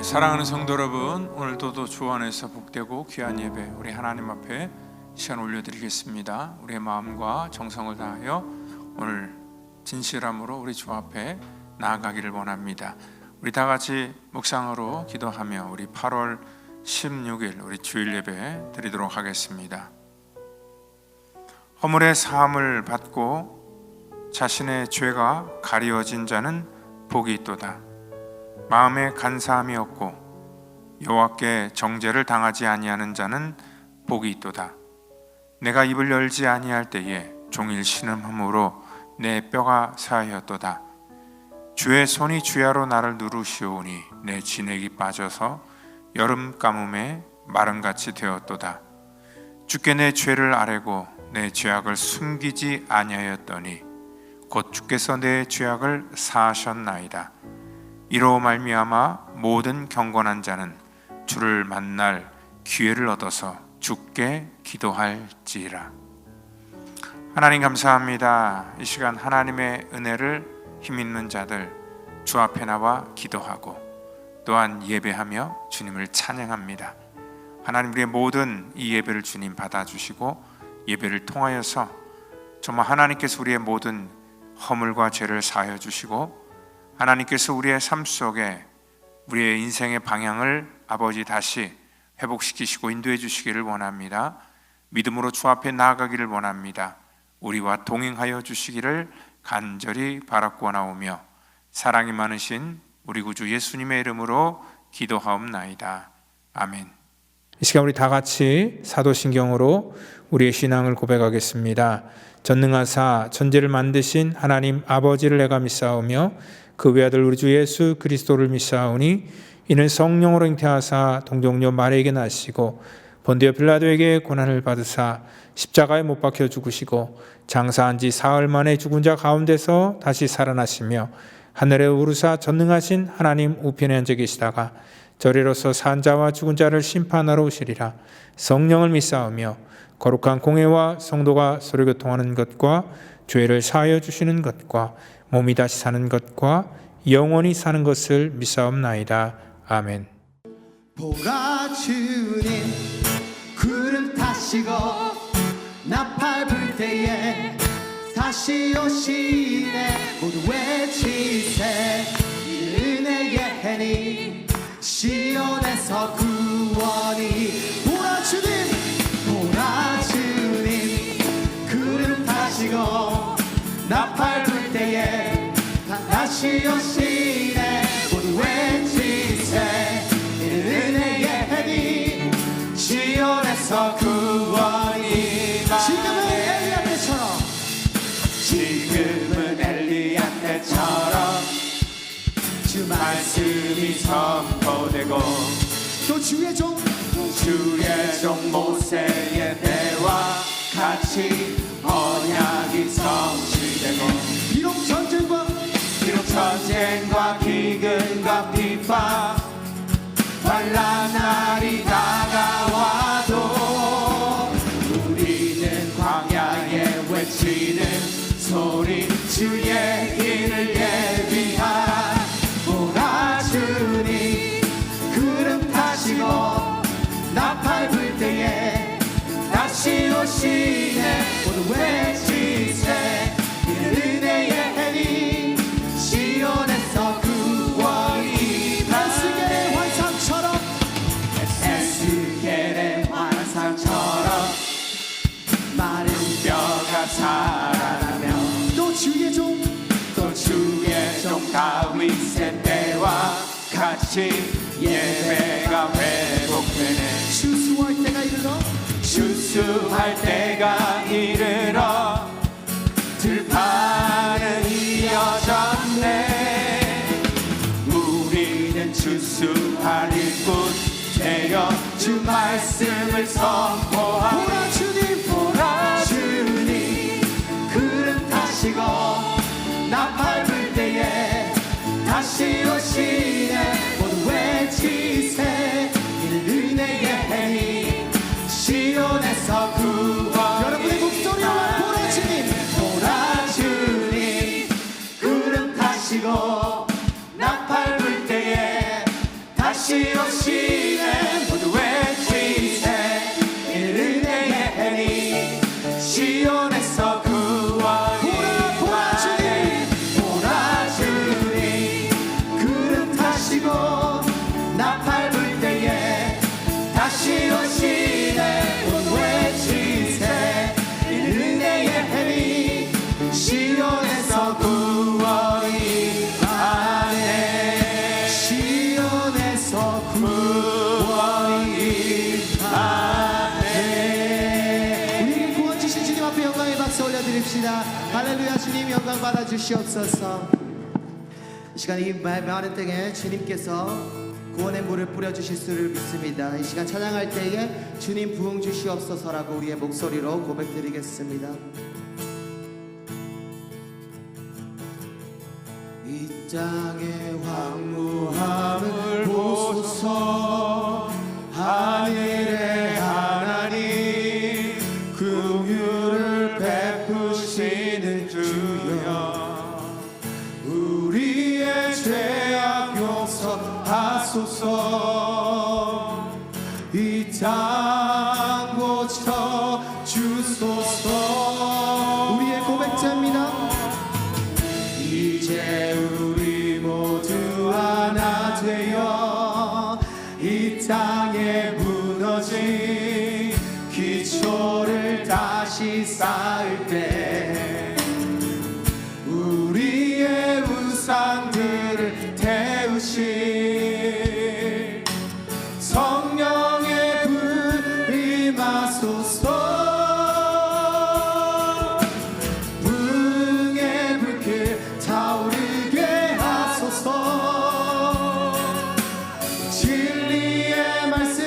사랑하는 성도 여러분, 오늘도 주 안에서 복되고 귀한 예배 우리 하나님 앞에 시간 올려드리겠습니다. 우리의 마음과 정성을 다하여 오늘 진실함으로 우리 주 앞에 나아가기를 원합니다. 우리 다 같이 묵상으로 기도하며 우리 8월 16일 우리 주일 예배 드리도록 하겠습니다. 허물의 사함을 받고 자신의 죄가 가리워진 자는 복이 있도다. 마음에 간사함이 없고 여호와께 정죄를 당하지 아니하는 자는 복이 있도다. 내가 입을 열지 아니할 때에 종일 신음함으로 내 뼈가 사하였도다. 주의 손이 주야로 나를 누르시오니 내 진액이 빠져서 여름 가뭄에 마름같이 되었도다. 주께 내 죄를 아뢰고 내 죄악을 숨기지 아니하였더니 곧 주께서 내 죄악을 사하셨나이다. 이로 말미암아 모든 경건한 자는 주를 만날 기회를 얻어서 주께 기도할지라. 하나님 감사합니다. 이 시간 하나님의 은혜를 힘있는 자들 주 앞에 나와 기도하고 또한 예배하며 주님을 찬양합니다. 하나님, 우리의 모든 이 예배를 주님 받아주시고 예배를 통하여서 정말 하나님께서 우리의 모든 허물과 죄를 사하여 주시고 하나님께서 우리의 삶 속에 우리의 인생의 방향을 아버지 다시 회복시키시고 인도해 주시기를 원합니다. 믿음으로 주 앞에 나아가기를 원합니다. 우리와 동행하여 주시기를 간절히 바라고나오며 사랑이 많으신 우리 구주 예수님의 이름으로 기도하옵나이다. 아멘. 이 시간 우리 다 같이 사도신경으로 우리의 신앙을 고백하겠습니다. 전능하사 천지를 만드신 하나님 아버지를 내가 믿사오며 그 외아들 우리 주 예수 그리스도를 믿사오니 이는 성령으로 잉태하사 동정녀 마리아에게 나시고 본디오 빌라도에게 고난을 받으사 십자가에 못 박혀 죽으시고 장사한 지 사흘 만에 죽은 자 가운데서 다시 살아나시며 하늘에 오르사 전능하신 하나님 우편에 앉아 계시다가 저리로서 산 자와 죽은 자를 심판하러 오시리라. 성령을 믿사오며 거룩한 공회와 성도가 서로 교통하는 것과 죄를 사하여 주시는 것과 몸이 다시 사는 것과 영원히 사는 것을 믿사옵나이다. 아멘. 보라 주님 구름 타시고 나팔 불 때에 다시 오시네. 모두 외치세 은혜의 해니 시온에서 구원이. 보라 주님 구름 타시고 나팔 불 때에 다시 오시네. 모두 외치세 은혜의 해니 시온에서 구원이. 지금은 엘리야 때처럼 주 말씀이 선포되고 또 주의 종 모세의 때와 같이 언약이 성취되고 비록 전쟁과 기근과 비방 환난 날이 다가와도 우리는 광야에 외치는 소리 주의 길을 예비한. 보라 주님 구름 타시고 나팔 불 때에 다시 오시네. 모두 외치세 은혜의 해니 시온에서 구원이. 에스겔의 환상처럼 마른 뼈가 살아나며 또 주의 종 다윗의 때와 같이 예배가 회복되네. 추수할 때가 이르러 들판은 이어졌네. 나팔 일꾼 되어 주 말씀을 선포하리. 보라 주님 보라 주님 구름 타시고 나팔 불 때에 다시 오시네. 모두 외치세 은혜의 해니 시온에서 구원이. 여러분의 목소리로 보라 주님 보라 주님 구름 타시고 나팔 불 때에 다시 오시네. 모두 외치세 은혜의 해니 시온에서 구원이. 보라 주님 보라 주님 구름 타시고 나팔 불 때에 다시 오시네. 모두 외치세 은혜의 해니 시온에서 구원이 하네. 시온에서 구원이 하네. 우리 구원 주신 주님 앞에 영광의 박수 올려드립시다. 할렐루야. 주님 영광 받아 주시옵소서. 이 시간 이 많은 때에 주님께서 구원의 물을 뿌려주실 수를 믿습니다. 이 시간 찬양할 때에 주님 부흥 주시옵소서라고 우리의 목소리로 고백드리겠습니다. 이 땅의 황무함을 보소서. 하늘의 하나님 긍휼을 베푸시는 주여, 우리의 죄악 용서하소서. 이 땅 고쳐 주소서. 우리의 고백자입니다. 이제 우리 모두 하나 되어 이 땅에 무너진 기초를 다시 쌓을 때 우리의 우상들을 태우실 성령의 불 임하소서. 부흥의 불길 타오르게 하소서. 진리의 말씀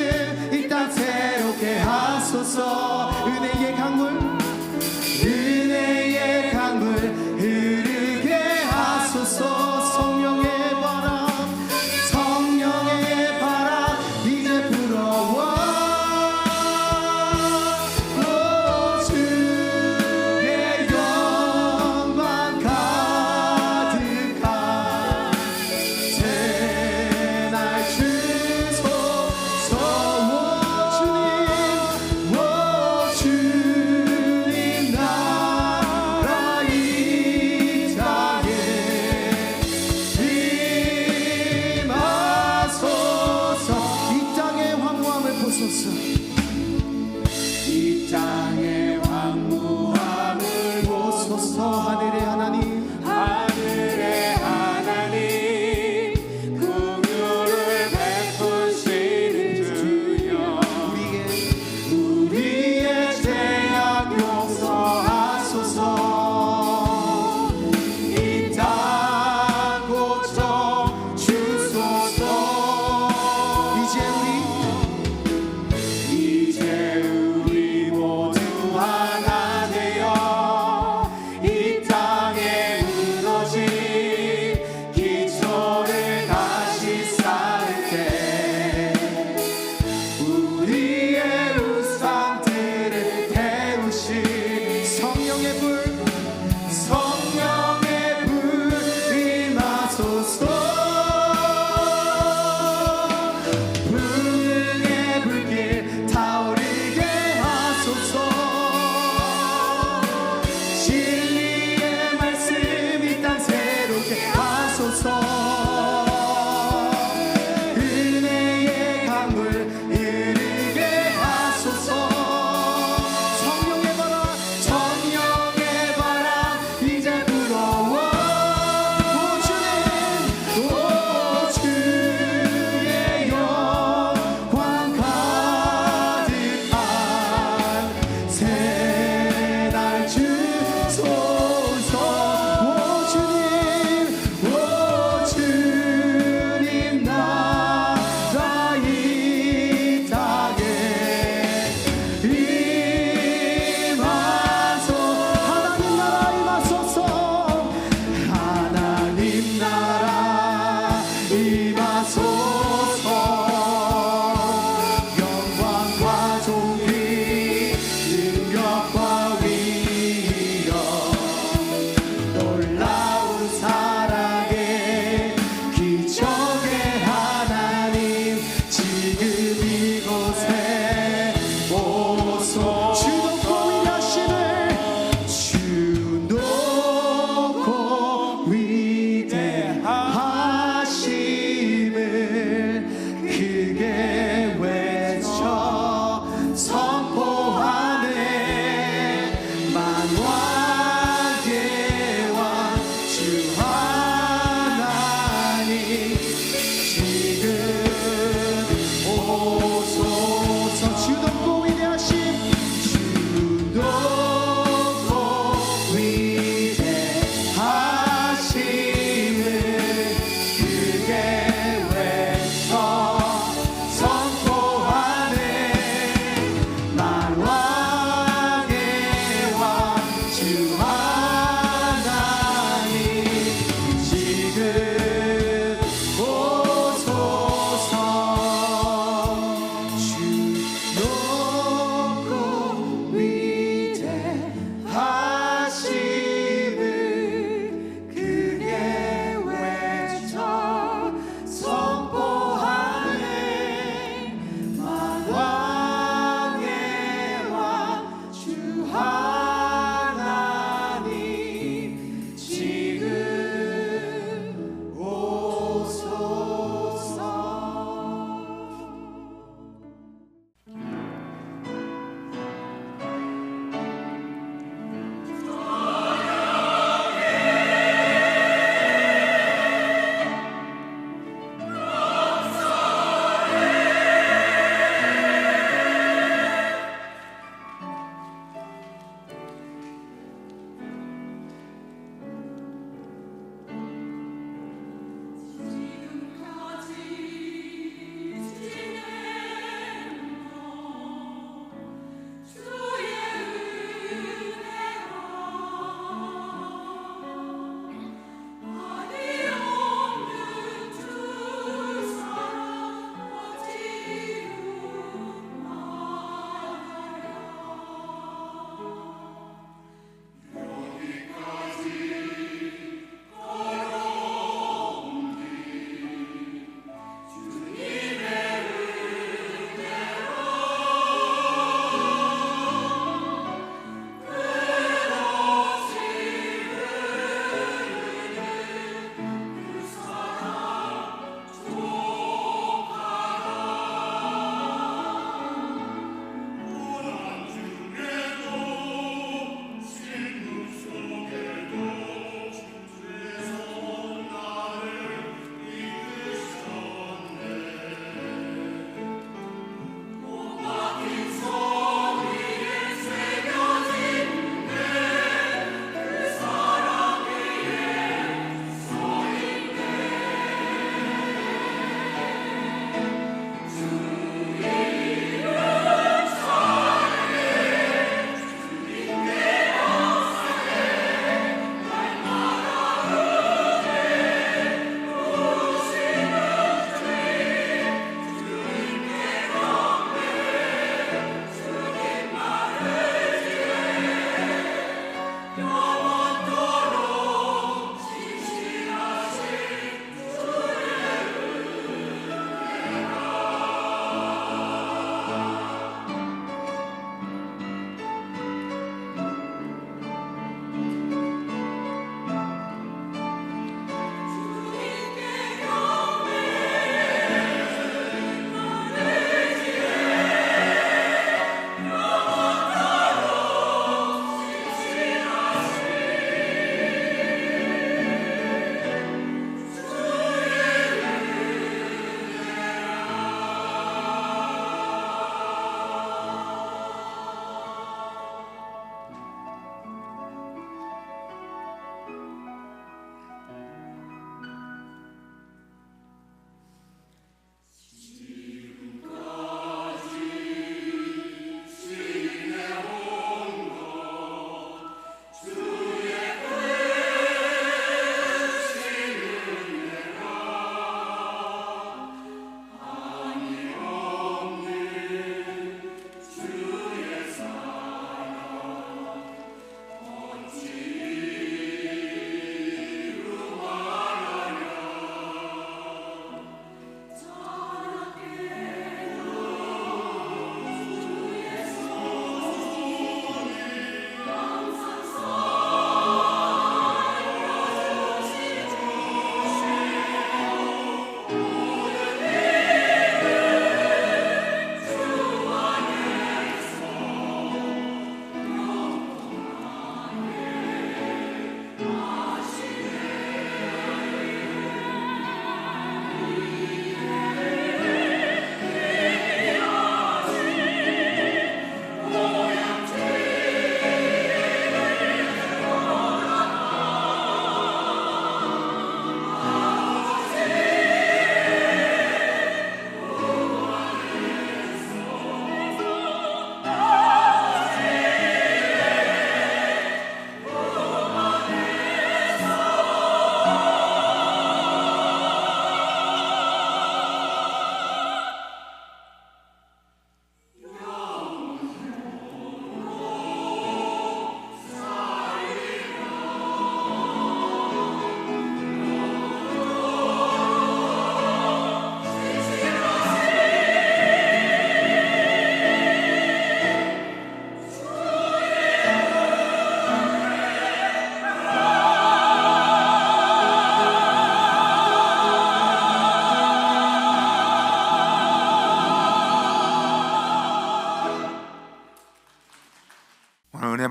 지금 오소서 주 높고 위대하심을 크게 외쳐 선포하네 만왕의 왕 주 하나님 지금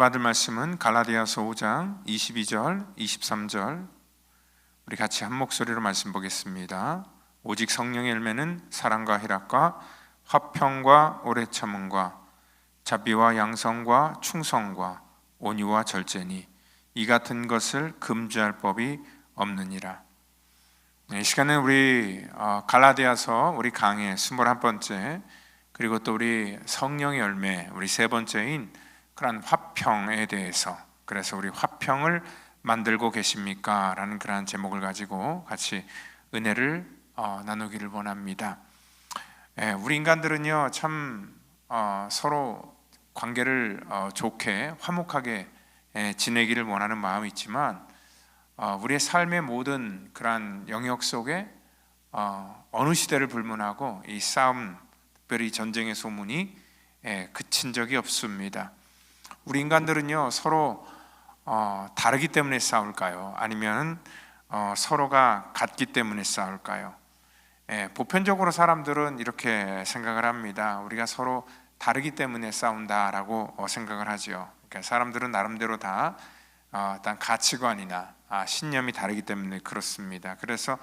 받을 말씀은 갈라디아서 5장 22절, 23절. 우리 같이 한 목소리로 말씀 보겠습니다. 오직 성령의 열매는 사랑과 희락과 화평과 오래 참음과 자비와 양성과 충성과 온유와 절제니 이 같은 것을 금지할 법이 없느니라. 이 시간은 우리 갈라디아서 우리 강의 21번째, 그리고 또 우리 성령의 열매 우리 세 번째인 그런 화평에 대해서, 그래서 우리 화평을 만들고 계십니까? 라는 그런 제목을 가지고 같이 은혜를 나누기를 원합니다. 우리 인간들은요 참 서로 관계를 좋게 화목하게 지내기를 원하는 마음이 있지만 우리의 삶의 모든 그러한 영역 속에 어느 시대를 불문하고 이 싸움, 특별히 전쟁의 소문이 그친 적이 없습니다. 우리 인간들은요 서로 다르기 때문에 싸울까요? 아니면 서로가 같기 때문에 싸울까요? 보편적으로 사람들은 이렇게 생각을 합니다. 우리가 서로 다르기 때문에 싸운다라고 생각을 하죠. 그러니까 사람들은 나름대로 다 어떤 가치관이나 신념이 다르기 때문에 그렇습니다. 그래서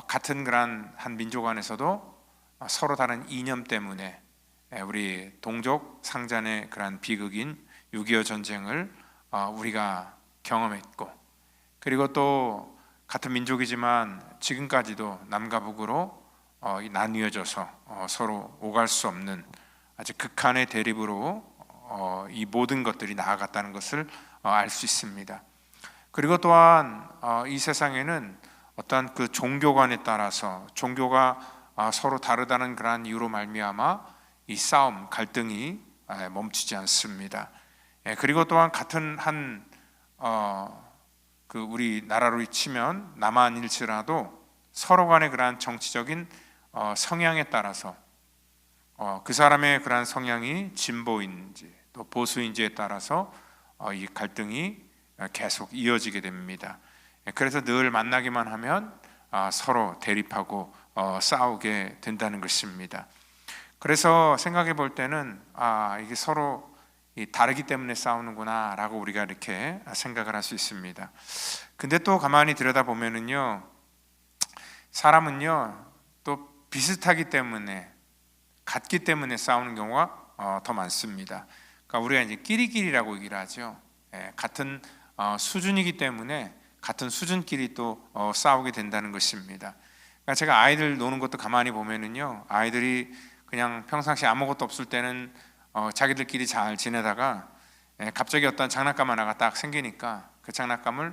같은 그런 한 민족 안에서도 서로 다른 이념 때문에 우리 동족 상잔의 그런 비극인 6.25 전쟁을 우리가 경험했고, 그리고 또 같은 민족이지만 지금까지도 남과 북으로 나뉘어져서 서로 오갈 수 없는 아주 극한의 대립으로 이 모든 것들이 나아갔다는 것을 알 수 있습니다. 그리고 또한 이 세상에는 어떤 그 종교관에 따라서 종교가 서로 다르다는 그러한 이유로 말미암아 이 싸움, 갈등이 멈추지 않습니다. 그리고 또한 같은 한 그 우리 나라로 치면 남한일지라도 서로 간의 그러한 정치적인 성향에 따라서 그 사람의 그러한 성향이 진보인지 또 보수인지에 따라서 이 갈등이 계속 이어지게 됩니다. 그래서 늘 만나기만 하면 서로 대립하고 싸우게 된다는 것입니다. 그래서 생각해 볼 때는 이게 서로 다르기 때문에 싸우는구나 라고 우리가 이렇게 생각을 할 수 있습니다. 근데 또 가만히 들여다보면은요, 사람은요 또 비슷하기 때문에, 같기 때문에 싸우는 경우가 더 많습니다. 그러니까 우리가 이제 끼리끼리라고 얘기를 하죠. 같은 수준이기 때문에 같은 수준끼리 또 싸우게 된다는 것입니다. 그러니까 제가 아이들 노는 것도 가만히 보면은요, 아이들이 그냥 평상시 아무것도 없을 때는 자기들끼리 잘 지내다가 갑자기 어떤 장난감 하나가 딱 생기니까 그 장난감을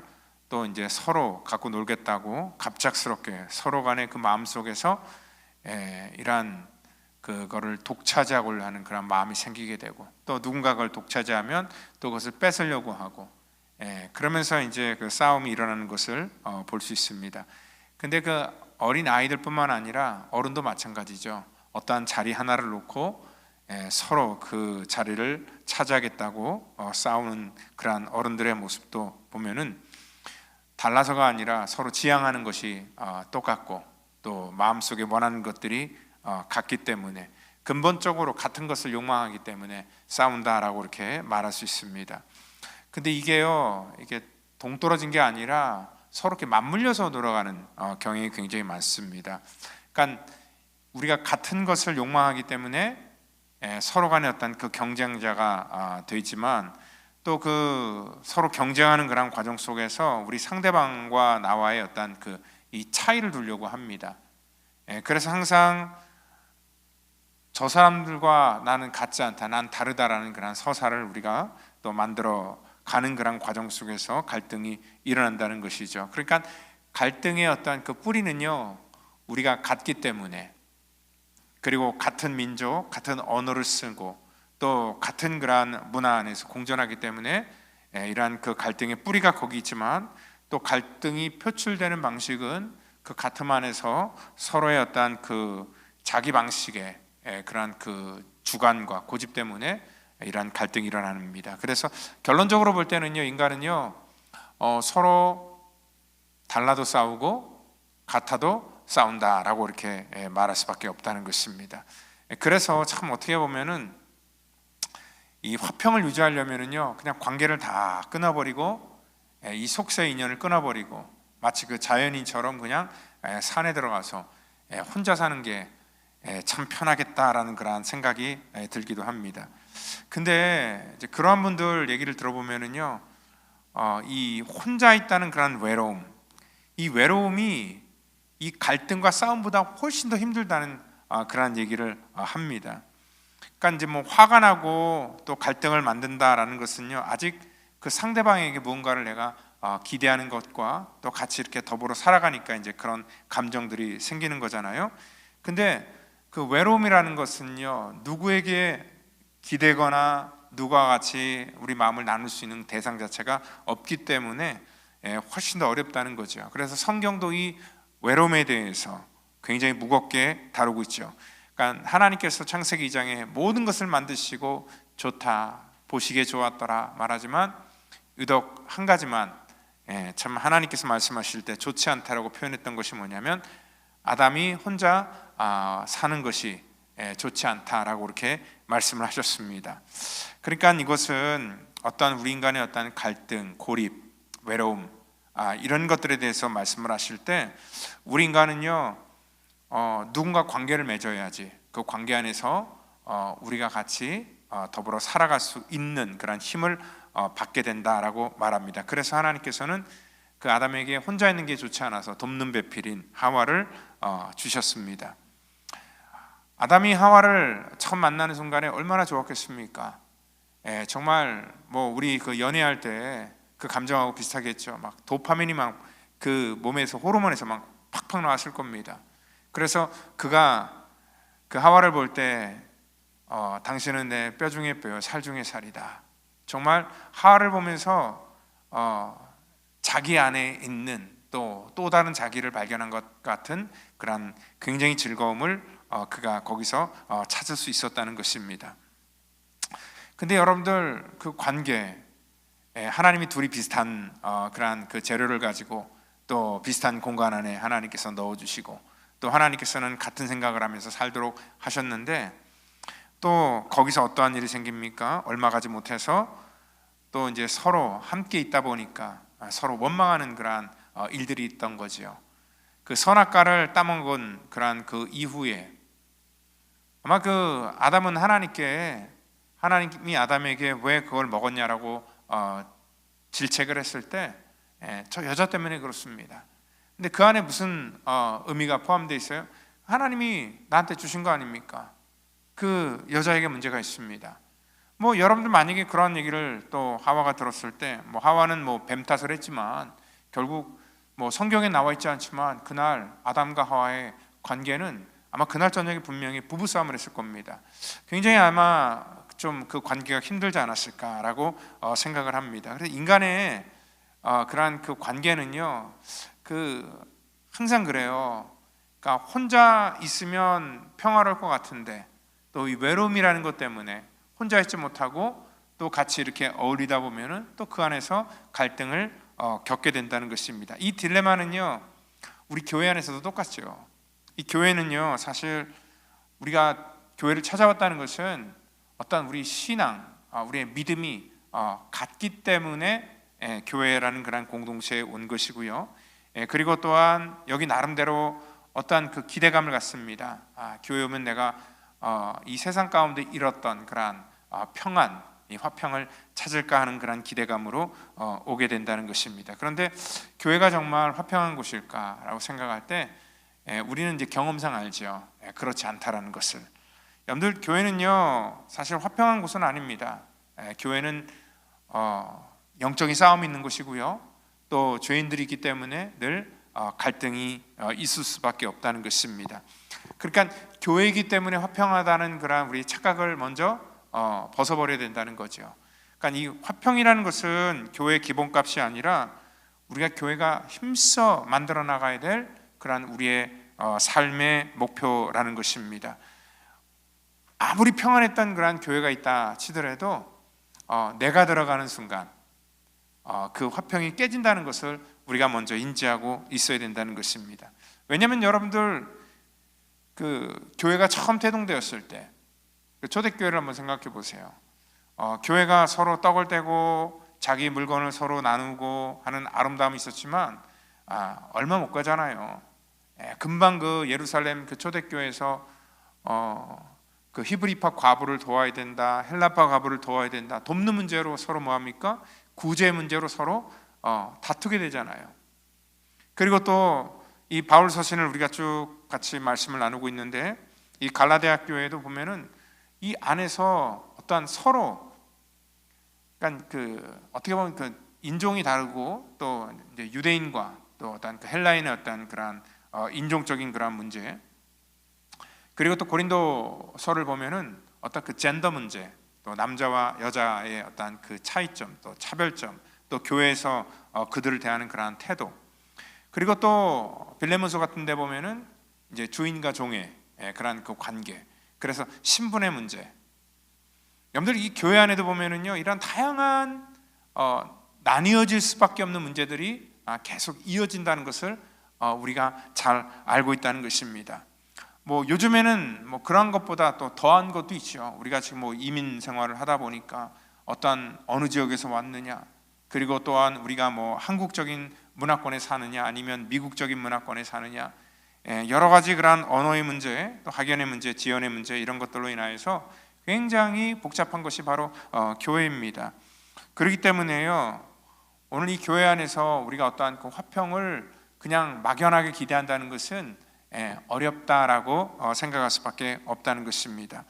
또 이제 서로 갖고 놀겠다고 갑작스럽게 서로 간의 그 마음 속에서 이러한 그거를 독차지하고 하는 그런 마음이 생기게 되고, 또 누군가 그걸 독차지하면 또 그것을 뺏으려고 하고, 그러면서 이제 그 싸움이 일어나는 것을 볼 수 있습니다. 근데 그 어린 아이들뿐만 아니라 어른도 마찬가지죠. 어떠한 자리 하나를 놓고 서로 그 자리를 차지하겠다고 싸우는 그러한 어른들의 모습도 보면은 달라서가 아니라 서로 지향하는 것이 똑같고 또 마음속에 원하는 것들이 같기 때문에, 근본적으로 같은 것을 욕망하기 때문에 싸운다라고 이렇게 말할 수 있습니다. 근데 이게요, 이게 동떨어진 게 아니라 서로 이렇게 맞물려서 돌아가는 경향이 굉장히 많습니다. 그러니까 우리가 같은 것을 욕망하기 때문에 서로 간에 어떤 그 경쟁자가 되지만, 또 그 서로 경쟁하는 그런 과정 속에서 우리 상대방과 나와의 어떤 그 이 차이를 두려고 합니다. 그래서 항상 저 사람들과 나는 같지 않다, 난 다르다라는 그런 서사를 우리가 또 만들어 가는 그런 과정 속에서 갈등이 일어난다는 것이죠. 그러니까 갈등의 어떤 그 뿌리는요, 우리가 같기 때문에, 그리고 같은 민족, 같은 언어를 쓰고 또 같은 그러한 문화 안에서 공존하기 때문에 이러한 그 갈등의 뿌리가 거기 있지만, 또 갈등이 표출되는 방식은 그 같음 안에서 서로의 어떤 그 자기 방식의 그러한 그 주관과 고집 때문에 이러한 갈등이 일어납니다. 그래서 결론적으로 볼 때는요, 인간은요 서로 달라도 싸우고 같아도 싸운다라고 이렇게 말할 수밖에 없다는 것입니다. 그래서 참 어떻게 보면은 이 화평을 유지하려면은요, 그냥 관계를 다 끊어버리고 이 속세 인연을 끊어버리고 마치 그 자연인처럼 그냥 산에 들어가서 혼자 사는 게 참 편하겠다라는 그러한 생각이 들기도 합니다. 근데 이제 그러한 분들 얘기를 들어보면은요, 이 혼자 있다는 그런 외로움, 이 외로움이 이 갈등과 싸움보다 훨씬 더 힘들다는 그런 얘기를 합니다. 그러니까 이제 뭐 화가 나고 또 갈등을 만든다라는 것은요, 아직 그 상대방에게 무언가를 내가 기대하는 것과 또 같이 이렇게 더불어 살아가니까 이제 그런 감정들이 생기는 거잖아요. 근데 그 외로움이라는 것은요, 누구에게 기대거나 누구와 같이 우리 마음을 나눌 수 있는 대상 자체가 없기 때문에 훨씬 더 어렵다는 거죠. 그래서 성경도 이 외로움에 대해서 굉장히 무겁게 다루고 있죠. 그러니까 하나님께서 창세기 2장에 모든 것을 만드시고 좋다, 보시기에 좋았더라 말하지만 유독 한 가지만 참 하나님께서 말씀하실 때 좋지 않다라고 표현했던 것이 뭐냐면 아담이 혼자 사는 것이 좋지 않다라고 이렇게 말씀을 하셨습니다. 그러니까 이것은 어떤 우리 인간의 어떤 갈등, 고립, 외로움 이런 것들에 대해서 말씀을 하실 때 우리 인간은요, 누군가 관계를 맺어야지 그 관계 안에서 우리가 같이 더불어 살아갈 수 있는 그런 힘을 받게 된다라고 말합니다. 그래서 하나님께서는 그 아담에게 혼자 있는 게 좋지 않아서 돕는 배필인 하와를 주셨습니다. 아담이 하와를 처음 만나는 순간에 얼마나 좋았겠습니까? 정말 뭐 우리 그 연애할 때 그 감정하고 비슷하겠죠. 막 도파민이 막 그 몸에서 호르몬에서 막 팍팍 나왔을 겁니다. 그래서 그가 그 하와를 볼 때 당신은 내 뼈 중에 뼈, 살 중에 살이다. 정말 하와를 보면서 자기 안에 있는 또 다른 자기를 발견한 것 같은 그런 굉장히 즐거움을 그가 거기서 찾을 수 있었다는 것입니다. 근데 여러분들 그 관계, 하나님이 둘이 비슷한 그러한 그 재료를 가지고 또 비슷한 공간 안에 하나님께서 넣어주시고 또 하나님께서는 같은 생각을 하면서 살도록 하셨는데 또 거기서 어떠한 일이 생깁니까? 얼마 가지 못해서 또 이제 서로 함께 있다 보니까 서로 원망하는 그러한 일들이 있던 거지요. 그 선악과를 따먹은 그러한 그 이후에 아마 그 아담은 하나님이 아담에게 왜 그걸 먹었냐라고 질책을 했을 때 저 여자 때문에 그렇습니다. 근데 그 안에 무슨 의미가 포함되어 있어요? 하나님이 나한테 주신 거 아닙니까? 그 여자에게 문제가 있습니다. 뭐 여러분들 만약에 그런 얘기를 또 하와가 들었을 때 뭐 하와는 뭐 뱀 탓을 했지만 결국 뭐 성경에 나와 있지 않지만 그날 아담과 하와의 관계는 아마 그날 저녁에 분명히 부부싸움을 했을 겁니다. 굉장히 아마 좀 그 관계가 힘들지 않았을까라고 생각을 합니다. 그래서 인간의 그러한 그 관계는요, 그 항상 그래요. 그러니까 혼자 있으면 평화로울 것 같은데 또 이 외로움이라는 것 때문에 혼자 있지 못하고 또 같이 이렇게 어울리다 보면은 또 그 안에서 갈등을 겪게 된다는 것입니다. 이 딜레마는요, 우리 교회 안에서도 똑같죠. 이 교회는요, 사실 우리가 교회를 찾아왔다는 것은 어떤 우리 신앙, 우리의 믿음이 같기 때문에 교회라는 그런 공동체에 온 것이고요. 그리고 또한 여기 나름대로 어떠한 그 기대감을 갖습니다. 교회 오면 내가 이 세상 가운데 잃었던 그러한 평안, 이 화평을 찾을까 하는 그런 기대감으로 오게 된다는 것입니다. 그런데 교회가 정말 화평한 곳일까라고 생각할 때 우리는 이제 경험상 알죠. 그렇지 않다라는 것을. 여러분들 교회는요 사실 화평한 곳은 아닙니다. 교회는 영적인 싸움이 있는 곳이고요. 또 죄인들이 있기 때문에 늘 갈등이 있을 수밖에 없다는 것입니다. 그러니까 교회이기 때문에 화평하다는 그런 우리 착각을 먼저 벗어버려야 된다는 거죠. 그러니까 이 화평이라는 것은 교회의 기본값이 아니라 우리가 교회가 힘써 만들어 나가야 될 그런 우리의 삶의 목표라는 것입니다. 아무리 평안했던 그런 교회가 있다 치더라도 내가 들어가는 순간 그 화평이 깨진다는 것을 우리가 먼저 인지하고 있어야 된다는 것입니다. 왜냐하면 여러분들 그 교회가 처음 태동되었을 때 그 초대교회를 한번 생각해 보세요. 교회가 서로 떡을 떼고 자기 물건을 서로 나누고 하는 아름다움이 있었지만 얼마 못 가잖아요. 금방 그 예루살렘 그 초대교회에서 그 히브리파 과부를 도와야 된다, 헬라파 과부를 도와야 된다, 돕는 문제로 서로 뭐합니까? 구제 문제로 서로 다투게 되잖아요. 그리고 또 이 바울 서신을 우리가 쭉 같이 말씀을 나누고 있는데 이 갈라디아 교회도 보면은 이 안에서 어떠한 서로, 그러니까 그 어떻게 보면 그 인종이 다르고 또 이제 유대인과 또 어떤 그 헬라인의 어떤 그런 인종적인 그런 문제, 그리고 또 고린도서를 보면은 어떤 그 젠더 문제, 또 남자와 여자의 어떤 그 차이점, 또 차별점, 또 교회에서 그들을 대하는 그러한 태도, 그리고 또 빌레몬서 같은 데 보면은 이제 주인과 종의 그러한 그 관계, 그래서 신분의 문제. 여러분들 이 교회 안에도 보면은요 이런 다양한 나뉘어질 수밖에 없는 문제들이 계속 이어진다는 것을 우리가 잘 알고 있다는 것입니다. 뭐 요즘에는 뭐 그런 것보다 또 더한 것도 있죠. 우리가 지금 뭐 이민 생활을 하다 보니까 어떤 어느 지역에서 왔느냐, 그리고 또한 우리가 뭐 한국적인 문화권에 사느냐 아니면 미국적인 문화권에 사느냐, 여러 가지 그런 언어의 문제, 또 학연의 문제, 지연의 문제, 이런 것들로 인하여서 굉장히 복잡한 것이 바로 교회입니다. 그렇기 때문에요 오늘 이 교회 안에서 우리가 어떠한 그 화평을 그냥 막연하게 기대한다는 것은 어렵다라고 생각할 수밖에 없다는 것입니다.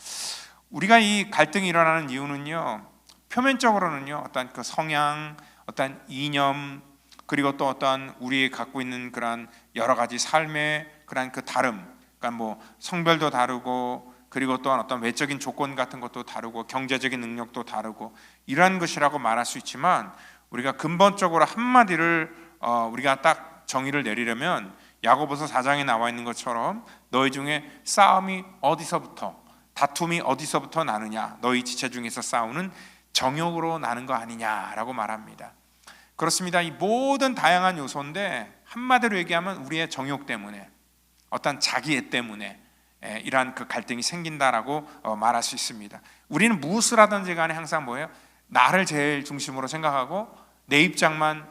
우리가 이 갈등이 일어나는 이유는요 표면적으로는요 어떠한 그 성향, 어떠한 이념, 그리고 또 어떠한 우리 갖고 있는 그런 여러 가지 삶의 그런 그 다름, 그러니까 뭐 성별도 다르고, 그리고 또한 어떤 외적인 조건 같은 것도 다르고, 경제적인 능력도 다르고, 이러한 것이라고 말할 수 있지만 우리가 근본적으로 한마디를 우리가 딱 정의를 내리려면 야고보서 4장에 나와 있는 것처럼 너희 중에 싸움이 어디서부터, 다툼이 어디서부터 나느냐, 너희 지체 중에서 싸우는 정욕으로 나는 거 아니냐라고 말합니다. 그렇습니다. 이 모든 다양한 요소인데 한마디로 얘기하면 우리의 정욕 때문에, 어떤 자기애 때문에 이러한 그 갈등이 생긴다라고 말할 수 있습니다. 우리는 무엇을 하든지 간에 항상 뭐예요? 나를 제일 중심으로 생각하고 내 입장만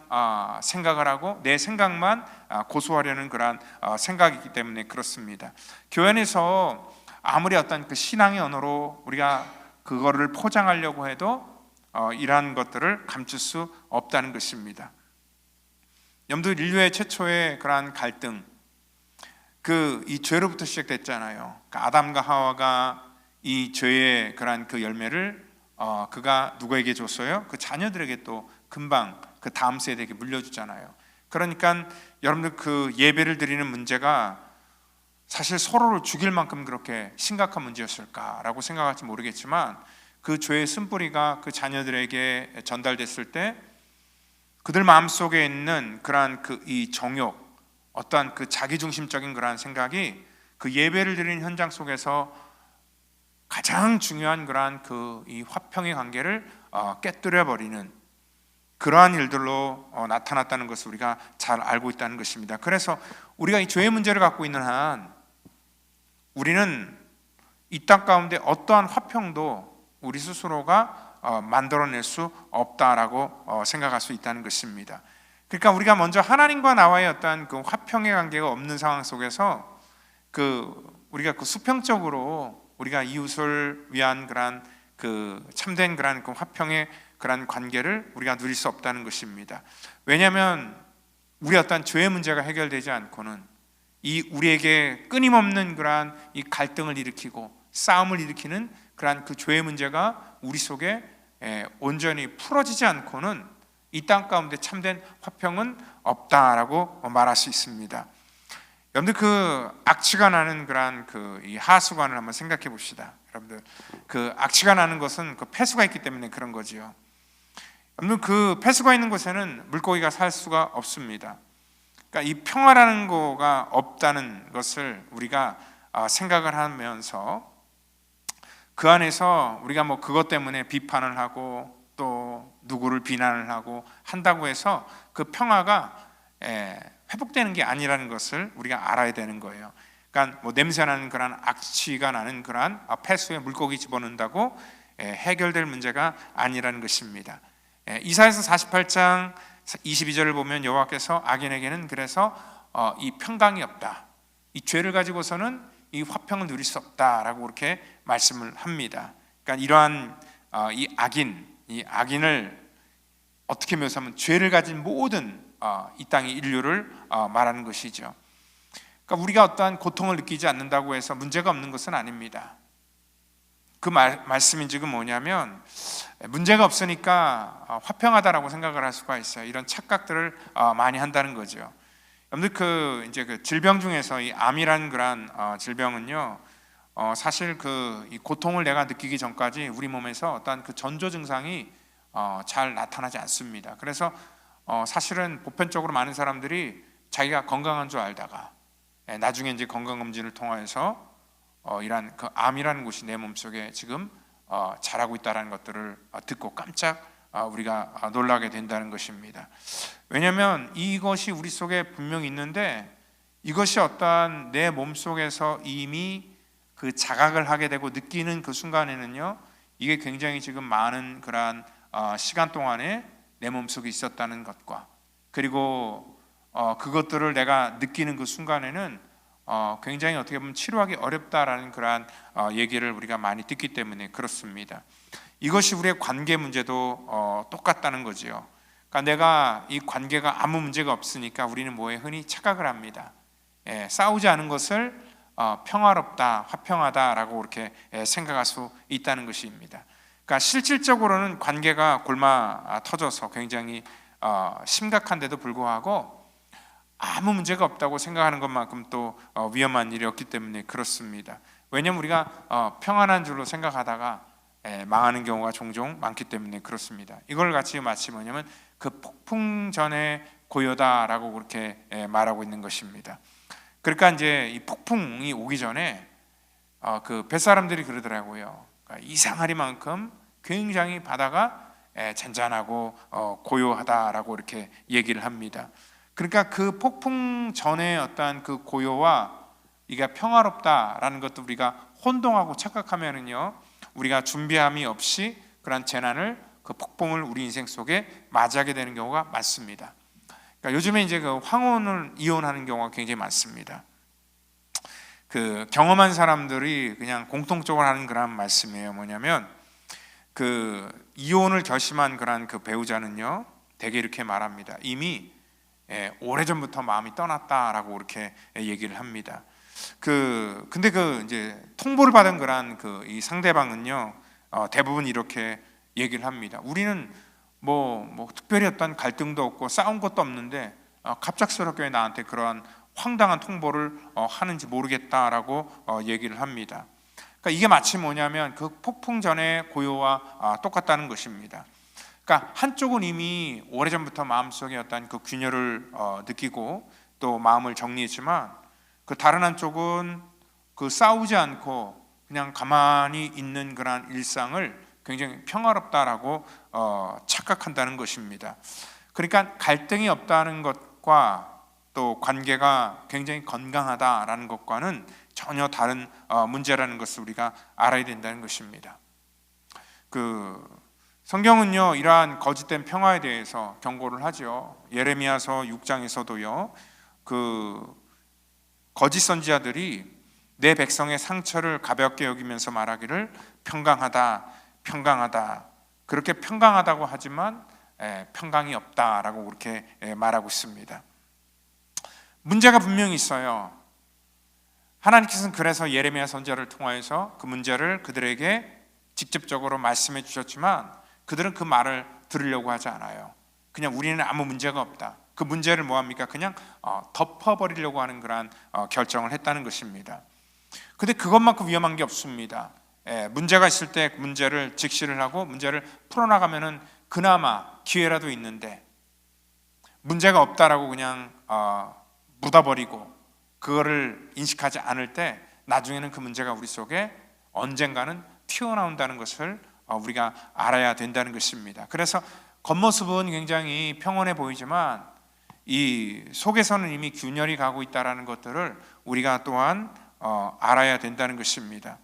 생각을 하고 내 생각만 고수하려는 그러한 생각이기 때문에 그렇습니다. 교회 안에서 아무리 어떤 그 신앙의 언어로 우리가 그거를 포장하려고 해도 이러한 것들을 감출 수 없다는 것입니다. 여러분들 인류의 최초의 그러한 갈등, 이 죄로부터 시작됐잖아요. 그러니까 아담과 하와가 이 죄의 그러한 그 열매를 그가 누구에게 줬어요? 그 자녀들에게 또 금방 그 다음 세대에게 물려주잖아요. 그러니까 여러분들 그 예배를 드리는 문제가 사실 서로를 죽일 만큼 그렇게 심각한 문제였을까라고 생각할지 모르겠지만 그 죄의 쓴뿌리가 그 자녀들에게 전달됐을 때 그들 마음속에 있는 그러한 이 정욕, 어떠한 그 자기중심적인 그러한 생각이 그 예배를 드리는 현장 속에서 가장 중요한 그러한 이 화평의 관계를 깨뜨려 버리는 그러한 일들로 나타났다는 것을 우리가 잘 알고 있다는 것입니다. 그래서 우리가 이 죄의 문제를 갖고 있는 한 우리는 이 땅 가운데 어떠한 화평도 우리 스스로가 만들어낼 수 없다라고 생각할 수 있다는 것입니다. 그러니까 우리가 먼저 하나님과 나와의 어떤 그 화평의 관계가 없는 상황 속에서 우리가 수평적으로 우리가 이웃을 위한 그러한 참된 그러한 화평의 그러한 관계를 우리가 누릴 수 없다는 것입니다. 왜냐하면 우리 어떤 죄의 문제가 해결되지 않고는 우리에게 끊임없는 그러한 이 갈등을 일으키고 싸움을 일으키는 그러한 그 죄의 문제가 우리 속에 온전히 풀어지지 않고는 이 땅 가운데 참된 화평은 없다라고 말할 수 있습니다. 여러분들 악취가 나는 그러한 이 하수관을 한번 생각해 봅시다. 여러분들 악취가 나는 것은 폐수가 있기 때문에 그런 거지요. 여러분들 폐수가 있는 곳에는 물고기가 살 수가 없습니다. 그러니까 이 평화라는 거가 없다는 것을 우리가 생각을 하면서 그 안에서 우리가 뭐 그것 때문에 비판을 하고 또 누구를 비난을 하고 한다고 해서 그 평화가 회복되는 게 아니라는 것을 우리가 알아야 되는 거예요. 그러니까 뭐 냄새나는 그런 악취가 나는 그런 폐수에 물고기 집어넣는다고 해결될 문제가 아니라는 것입니다. 이사야서 48장 22절을 보면 여호와께서 악인에게는 그래서 이 평강이 없다, 이 죄를 가지고서는 이 화평을 누릴 수 없다라고 그렇게 말씀을 합니다. 그러니까 이러한 이 악인을 어떻게 묘사하면 죄를 가진 모든 이 땅의 인류를 말하는 것이죠. 그러니까 우리가 어떠한 고통을 느끼지 않는다고 해서 문제가 없는 것은 아닙니다. 그 말씀인 지금 뭐냐면 문제가 없으니까 화평하다라고 생각을 할 수가 있어요. 이런 착각들을 많이 한다는 거죠. 여러분들 이제 그 질병 중에서 이 암이라는 그런 질병은요, 사실 이 고통을 내가 느끼기 전까지 우리 몸에서 어떤 그 전조 증상이 잘 나타나지 않습니다. 그래서 사실은 보편적으로 많은 사람들이 자기가 건강한 줄 알다가 나중에 이제 건강검진을 통해서 이러한 그 암이라는 것이 내 몸속에 지금 자라고 있다는 것들을 듣고 깜짝 우리가 놀라게 된다는 것입니다. 왜냐하면 이것이 우리 속에 분명히 있는데 이것이 어떠한 내 몸속에서 이미 그 자각을 하게 되고 느끼는 그 순간에는요, 이게 굉장히 지금 많은 그러한 시간 동안에 내 몸속에 있었다는 것과, 그리고 그것들을 내가 느끼는 그 순간에는 굉장히 어떻게 보면 치료하기 어렵다라는 그러한 얘기를 우리가 많이 듣기 때문에 그렇습니다. 이것이 우리의 관계 문제도 똑같다는 거지요. 그러니까 내가 이 관계가 아무 문제가 없으니까 우리는 뭐에 흔히 착각을 합니다. 싸우지 않은 것을 평화롭다, 화평하다라고 그렇게 생각할 수 있다는 것입니다. 그러니까 실질적으로는 관계가 골마 터져서 굉장히 심각한데도 불구하고 아무 문제가 없다고 생각하는 것만큼 또 위험한 일이 없기 때문에 그렇습니다. 왜냐하면 우리가 평안한 줄로 생각하다가 망하는 경우가 종종 많기 때문에 그렇습니다. 이걸 같이 마치 뭐냐면 그 폭풍 전의 고요다라고 그렇게 말하고 있는 것입니다. 그러니까 이제 이 폭풍이 오기 전에 그 뱃사람들이 그러더라고요. 그러니까 이상하리만큼 굉장히 바다가 잔잔하고 고요하다라고 이렇게 얘기를 합니다. 그러니까 그 폭풍 전에 어떤 그 고요와 이게 평화롭다라는 것도 우리가 혼동하고 착각하면은요, 우리가 준비함이 없이 그런 재난을, 그 폭풍을 우리 인생 속에 맞이하게 되는 경우가 많습니다. 그러니까 요즘에 이제 그 황혼을 이혼하는 경우가 굉장히 많습니다. 그 경험한 사람들이 그냥 공통적으로 하는 그런 말씀이에요. 뭐냐면 그 이혼을 결심한 그런 그 배우자는요, 대개 이렇게 말합니다. 이미 오래전부터 마음이 떠났다라고 그렇게 얘기를 합니다. 근데 이제 통보를 받은 그런 이 상대방은요, 대부분 이렇게 얘기를 합니다. 우리는 뭐 특별히 어떤 갈등도 없고 싸운 것도 없는데 갑작스럽게 나한테 그러한 황당한 통보를 하는지 모르겠다라고 얘기를 합니다. 그러니까 이게 마치 뭐냐면 그 폭풍 전의 고요와 똑같다는 것입니다. 그러니까 한쪽은 이미 오래전부터 마음속에 어떤 그 균열을 느끼고 또 마음을 정리했지만, 그 다른 한쪽은 그 싸우지 않고 그냥 가만히 있는 그런 일상을 굉장히 평화롭다라고 착각한다는 것입니다. 그러니까 갈등이 없다는 것과 또 관계가 굉장히 건강하다라는 것과는 전혀 다른 문제라는 것을 우리가 알아야 된다는 것입니다. 성경은요, 이러한 거짓된 평화에 대해서 경고를 하죠. 예레미야서 6장에서도요, 거짓 선지자들이 내 백성의 상처를 가볍게 여기면서 말하기를 평강하다, 평강하다, 그렇게 평강하다고 하지만 평강이 없다라고 그렇게 말하고 있습니다. 문제가 분명히 있어요. 하나님께서는 그래서 예레미야 선지자를 통하여서 그 문제를 그들에게 직접적으로 말씀해 주셨지만 그들은 그 말을 들으려고 하지 않아요. 그냥 우리는 아무 문제가 없다, 그 문제를 뭐합니까? 그냥 덮어버리려고 하는 그런 결정을 했다는 것입니다. 근데 그것만큼 위험한 게 없습니다. 문제가 있을 때 문제를 직시를 하고 문제를 풀어나가면은 그나마 기회라도 있는데, 문제가 없다라고 그냥 묻어버리고 그거를 인식하지 않을 때 나중에는 그 문제가 우리 속에 언젠가는 튀어나온다는 것을 우리가 알아야 된다는 것입니다. 그래서 겉모습은 굉장히 평온해 보이지만 이 속에서는 이미 균열이 가고 있다는 것들을 우리가 또한 알아야 된다는 것입니다.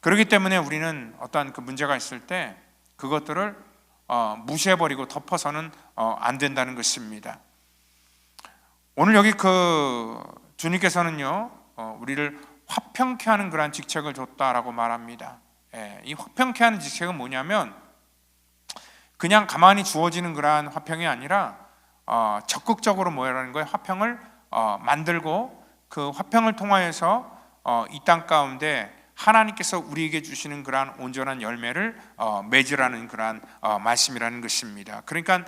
그렇기 때문에 우리는 어떠한 그 문제가 있을 때 그것들을 무시해버리고 덮어서는 안 된다는 것입니다. 오늘 여기 그 주님께서는요, 우리를 화평케 하는 그러한 직책을 줬다라고 말합니다. 이 화평케 하는 직책은 뭐냐면 그냥 가만히 주어지는 그러한 화평이 아니라 적극적으로 뭐라는 거예요? 화평을 만들고 그 화평을 통하여서 이 땅 가운데 하나님께서 우리에게 주시는 그러한 온전한 열매를 맺으라는 그러한 말씀이라는 것입니다. 그러니까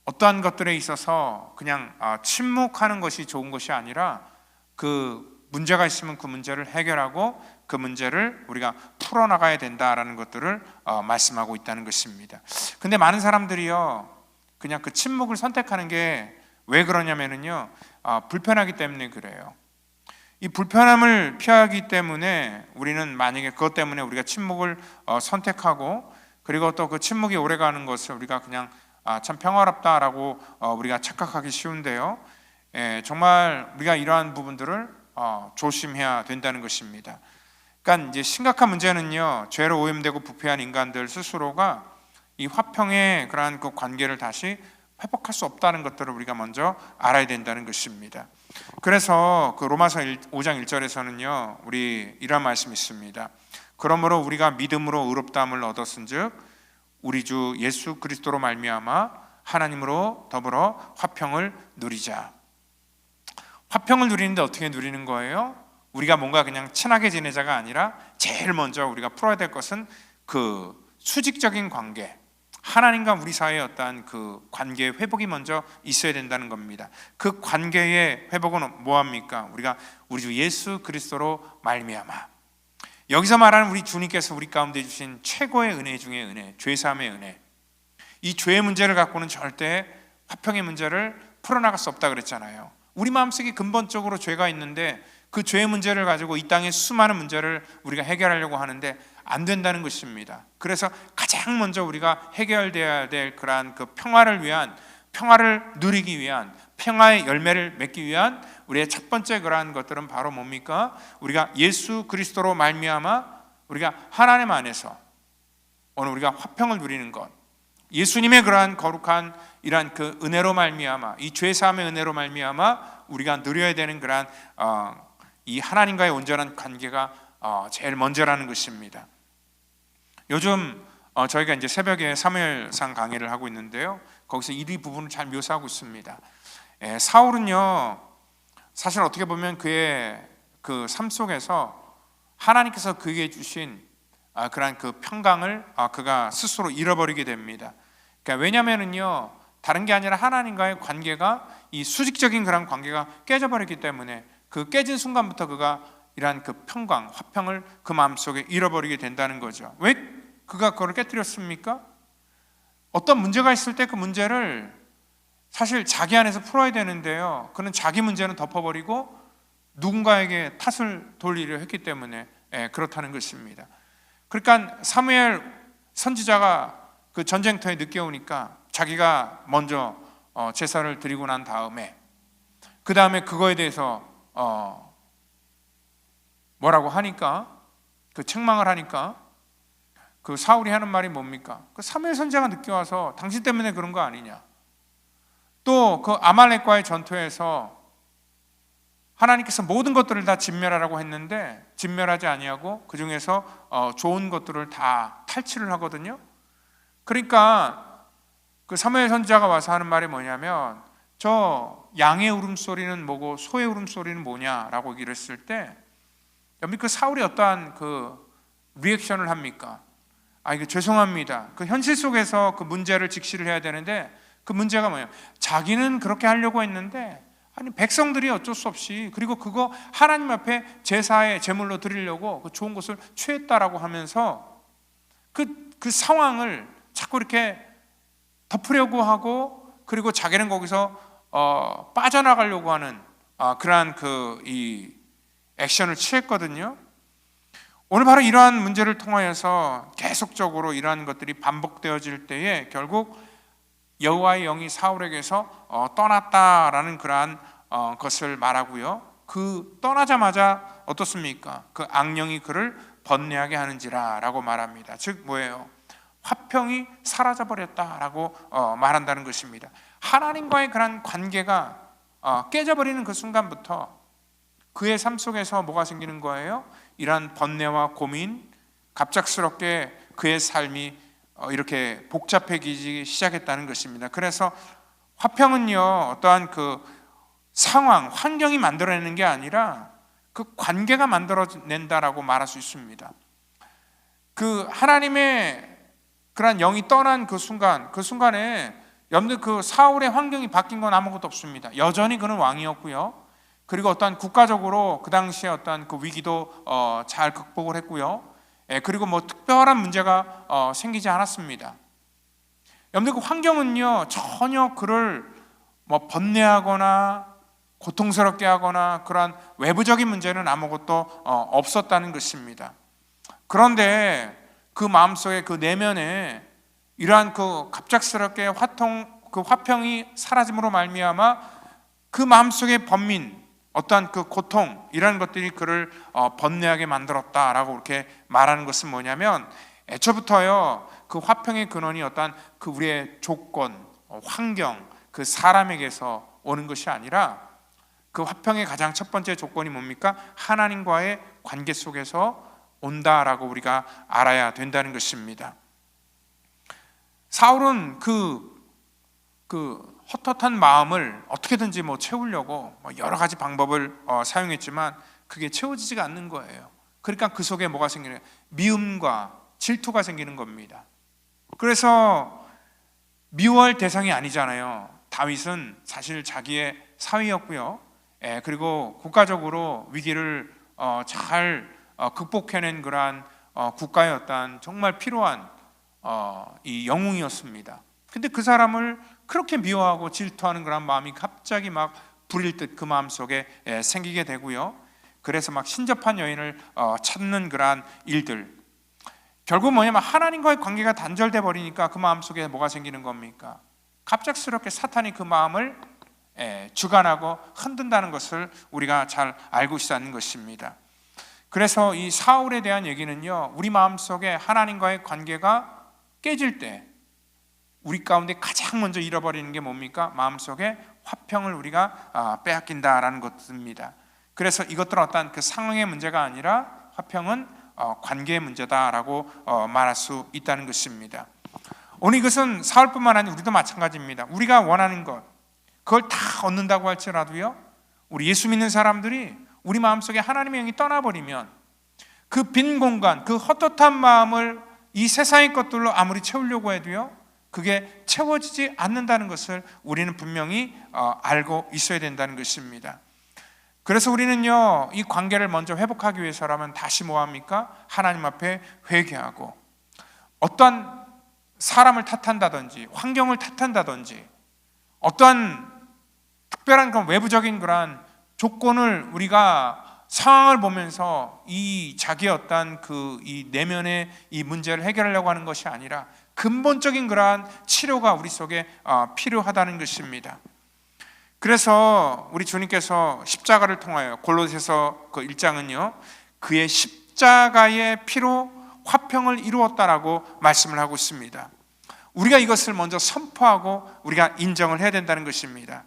어떠한 것들에 있어서 그냥 침묵하는 것이 좋은 것이 아니라 그 문제가 있으면 그 문제를 해결하고 그 문제를 우리가 풀어나가야 된다라는 것들을 말씀하고 있다는 것입니다. 근데 많은 사람들이요, 그냥 그 침묵을 선택하는 게 왜 그러냐면요, 불편하기 때문에 그래요. 이 불편함을 피하기 때문에 우리는 만약에 그것 때문에 우리가 침묵을 선택하고 그리고 또 그 침묵이 오래가는 것을 우리가 그냥 참 평화롭다라고 우리가 착각하기 쉬운데요, 정말 우리가 이러한 부분들을 조심해야 된다는 것입니다. 그러니까 이제 심각한 문제는요, 죄로 오염되고 부패한 인간들 스스로가 이 화평의 그러한 그 관계를 다시 회복할 수 없다는 것들을 우리가 먼저 알아야 된다는 것입니다. 그래서 그 로마서 5장 1절에서는요, 우리 이런 말씀이 있습니다. 그러므로 우리가 믿음으로 의롭다함을 얻었은즉 우리 주 예수 그리스도로 말미암아 하나님으로 더불어 화평을 누리자. 화평을 누리는데 어떻게 누리는 거예요? 우리가 뭔가 그냥 친하게 지내자가 아니라 제일 먼저 우리가 풀어야 될 것은 그 수직적인 관계, 하나님과 우리 사이의 어떠한 그 관계의 회복이 먼저 있어야 된다는 겁니다. 그 관계의 회복은 뭐합니까? 우리가 우리 주 예수 그리스도로 말미암아. 여기서 말하는 우리 주님께서 우리 가운데 주신 최고의 은혜 중의 은혜, 죄사함의 은혜. 이 죄의 문제를 갖고는 절대 화평의 문제를 풀어나갈 수 없다 그랬잖아요. 우리 마음속에 근본적으로 죄가 있는데 그 죄의 문제를 가지고 이 땅의 수많은 문제를 우리가 해결하려고 하는데 안 된다는 것입니다. 그래서 가장 먼저 우리가 해결돼야 될 그러한 그 평화를 위한, 평화를 누리기 위한, 평화의 열매를 맺기 위한 우리의 첫 번째 그러한 것들은 바로 뭡니까? 우리가 예수 그리스도로 말미암아 우리가 하나님 안에서 오늘 우리가 화평을 누리는 것, 예수님의 그러한 거룩한 이러한 그 은혜로 말미암아, 이 죄사함의 은혜로 말미암아 우리가 누려야 되는 그러한 이 하나님과의 온전한 관계가 제일 먼저라는 것입니다. 요즘 저희가 이제 새벽에 사무엘상 강의를 하고 있는데요, 거기서 이 부분을 잘 묘사하고 있습니다. 사울은요, 사실 어떻게 보면 그의 그 삶 속에서 하나님께서 그에게 주신 그러한 그 평강을 그가 스스로 잃어버리게 됩니다. 그러니까 왜냐면은요, 다른 게 아니라 하나님과의 관계가, 이 수직적인 그런 관계가 깨져버렸기 때문에 그 깨진 순간부터 그가 이러한 그 평강, 화평을 그 마음속에 잃어버리게 된다는 거죠. 왜 그가 그걸 깨뜨렸습니까? 어떤 문제가 있을 때 그 문제를 사실 자기 안에서 풀어야 되는데요, 그는 자기 문제는 덮어버리고 누군가에게 탓을 돌리려 했기 때문에 그렇다는 것입니다. 그러니까 사무엘 선지자가 그 전쟁터에 늦게 오니까 자기가 먼저 제사를 드리고 난 다음에 그 다음에 그거에 대해서 뭐라고 하니까, 그 책망을 하니까 그 사울이 하는 말이 뭡니까? 그 사무엘 선지자가 늦게 와서 당신 때문에 그런 거 아니냐. 또 그 아말렉과의 전투에서 하나님께서 모든 것들을 다 진멸하라고 했는데 진멸하지 아니하고 그 중에서 좋은 것들을 다 탈취를 하거든요. 그러니까 그 사무엘 선지자가 와서 하는 말이 뭐냐면, 저 양의 울음소리는 뭐고 소의 울음소리는 뭐냐라고 얘기를 했을 때 여러분, 그 사울이 어떠한 그 리액션을 합니까? 이거 죄송합니다. 그 현실 속에서 그 문제를 직시를 해야 되는데 그 문제가 뭐예요? 자기는 그렇게 하려고 했는데 백성들이 어쩔 수 없이, 그리고 그거 하나님 앞에 제사의 제물로 드리려고 그 좋은 것을 취했다라고 하면서 그 상황을 자꾸 이렇게 덮으려고 하고, 그리고 자기는 거기서 빠져나가려고 하는 그러한 이 액션을 취했거든요. 오늘 바로 이러한 문제를 통하여서 계속적으로 이러한 것들이 반복되어질 때에 결국 여호와의 영이 사울에게서 떠났다라는 그러한 것을 말하고요, 그 떠나자마자 어떻습니까? 그 악령이 그를 번뇌하게 하는지라라고 말합니다. 즉 뭐예요? 화평이 사라져버렸다라고 말한다는 것입니다. 하나님과의 그런 관계가 깨져버리는 그 순간부터 그의 삶 속에서 뭐가 생기는 거예요? 이러한 번뇌와 고민, 갑작스럽게 그의 삶이 이렇게 복잡해지기 시작했다는 것입니다. 그래서 화평은요, 어떠한 그 상황, 환경이 만들어내는 게 아니라 그 관계가 만들어낸다라고 말할 수 있습니다. 그 하나님의 그런 영이 떠난 그 순간에 여러분들 그 사울의 환경이 바뀐 건 아무것도 없습니다. 여전히 그는 왕이었고요. 그리고 어떠한 국가적으로 그 당시에 어떠한 그 위기도 잘 극복을 했고요. 그리고 뭐 특별한 문제가 생기지 않았습니다. 여러분들 그 환경은요, 전혀 그를 뭐 번뇌하거나 고통스럽게 하거나 그러한 외부적인 문제는 아무것도 없었다는 것입니다. 그런데 그 마음속에 그 내면에 이러한 그 갑작스럽게 그 화평이 사라짐으로 말미암아 그 마음속에 번민, 어떠한 그 고통, 이런 것들이 그를 번뇌하게 만들었다라고 이렇게 말하는 것은 뭐냐면, 애초부터요 그 화평의 근원이 어떠한 그 우리의 조건, 환경, 그 사람에게서 오는 것이 아니라 그 화평의 가장 첫 번째 조건이 뭡니까? 하나님과의 관계 속에서 온다라고 우리가 알아야 된다는 것입니다. 사울은 그 헛헛한 마음을 어떻게든지 뭐 채우려고 여러 가지 방법을 사용했지만 그게 채워지지가 않는 거예요. 그러니까 그 속에 뭐가 생기는 거예요? 미움과 질투가 생기는 겁니다. 그래서 미워할 대상이 아니잖아요. 다윗은 사실 자기의 사위였고요. 그리고 국가적으로 위기를 잘 극복해낸 그러한 국가의 어떤 정말 필요한 이 영웅이었습니다. 근데 그 사람을 그렇게 미워하고 질투하는 그런 마음이 갑자기 막 불일 듯 그 마음속에 생기게 되고요. 그래서 막 신접한 여인을 찾는 그러한 일들, 결국 뭐냐면 하나님과의 관계가 단절돼 버리니까 그 마음속에 뭐가 생기는 겁니까? 갑작스럽게 사탄이 그 마음을 주관하고 흔든다는 것을 우리가 잘 알고 있는 것입니다. 그래서 이 사울에 대한 얘기는요, 우리 마음속에 하나님과의 관계가 깨질 때 우리 가운데 가장 먼저 잃어버리는 게 뭡니까? 마음속에 화평을 우리가 빼앗긴다라는 것입니다. 그래서 이것들은 어떤 그 상황의 문제가 아니라 화평은 관계의 문제다라고 말할 수 있다는 것입니다. 오늘 이것은 사울뿐만 아니라 우리도 마찬가지입니다. 우리가 원하는 것, 그걸 다 얻는다고 할지라도요, 우리 예수 믿는 사람들이 우리 마음속에 하나님의 영이 떠나버리면 그 빈 공간, 그 헛헛한 마음을 이 세상의 것들로 아무리 채우려고 해도요, 그게 채워지지 않는다는 것을 우리는 분명히 알고 있어야 된다는 것입니다. 그래서 우리는요, 이 관계를 먼저 회복하기 위해서라면 다시 뭐합니까? 하나님 앞에 회개하고, 어떠한 사람을 탓한다든지 환경을 탓한다든지 어떠한 특별한 그런 외부적인 그런 조건을 우리가 상황을 보면서 이 자기의 어떤 이 내면의 이 문제를 해결하려고 하는 것이 아니라 근본적인 그러한 치료가 우리 속에 필요하다는 것입니다. 그래서 우리 주님께서 십자가를 통하여 골로새서 그 1장은요, 그의 십자가의 피로 화평을 이루었다라고 말씀을 하고 있습니다. 우리가 이것을 먼저 선포하고 우리가 인정을 해야 된다는 것입니다.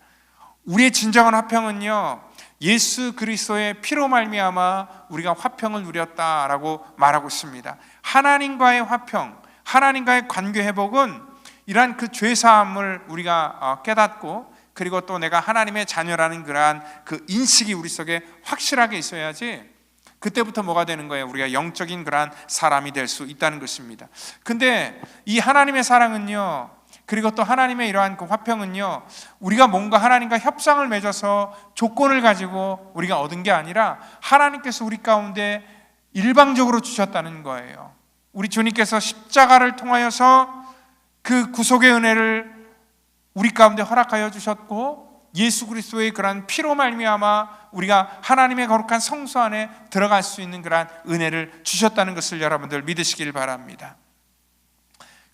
우리의 진정한 화평은요, 예수 그리스도의 피로 말미암아 우리가 화평을 누렸다라고 말하고 있습니다. 하나님과의 화평, 하나님과의 관계 회복은 이러한 그 죄사함을 우리가 깨닫고, 그리고 또 내가 하나님의 자녀라는 그러한 그 인식이 우리 속에 확실하게 있어야지 그때부터 뭐가 되는 거예요? 우리가 영적인 그러한 사람이 될 수 있다는 것입니다. 근데 이 하나님의 사랑은요, 그리고 또 하나님의 이러한 그 화평은요, 우리가 뭔가 하나님과 협상을 맺어서 조건을 가지고 우리가 얻은 게 아니라 하나님께서 우리 가운데 일방적으로 주셨다는 거예요. 우리 주님께서 십자가를 통하여서 그 구속의 은혜를 우리 가운데 허락하여 주셨고, 예수 그리스도의 그러한 피로 말미암아 우리가 하나님의 거룩한 성소 안에 들어갈 수 있는 그러한 은혜를 주셨다는 것을 여러분들 믿으시길 바랍니다.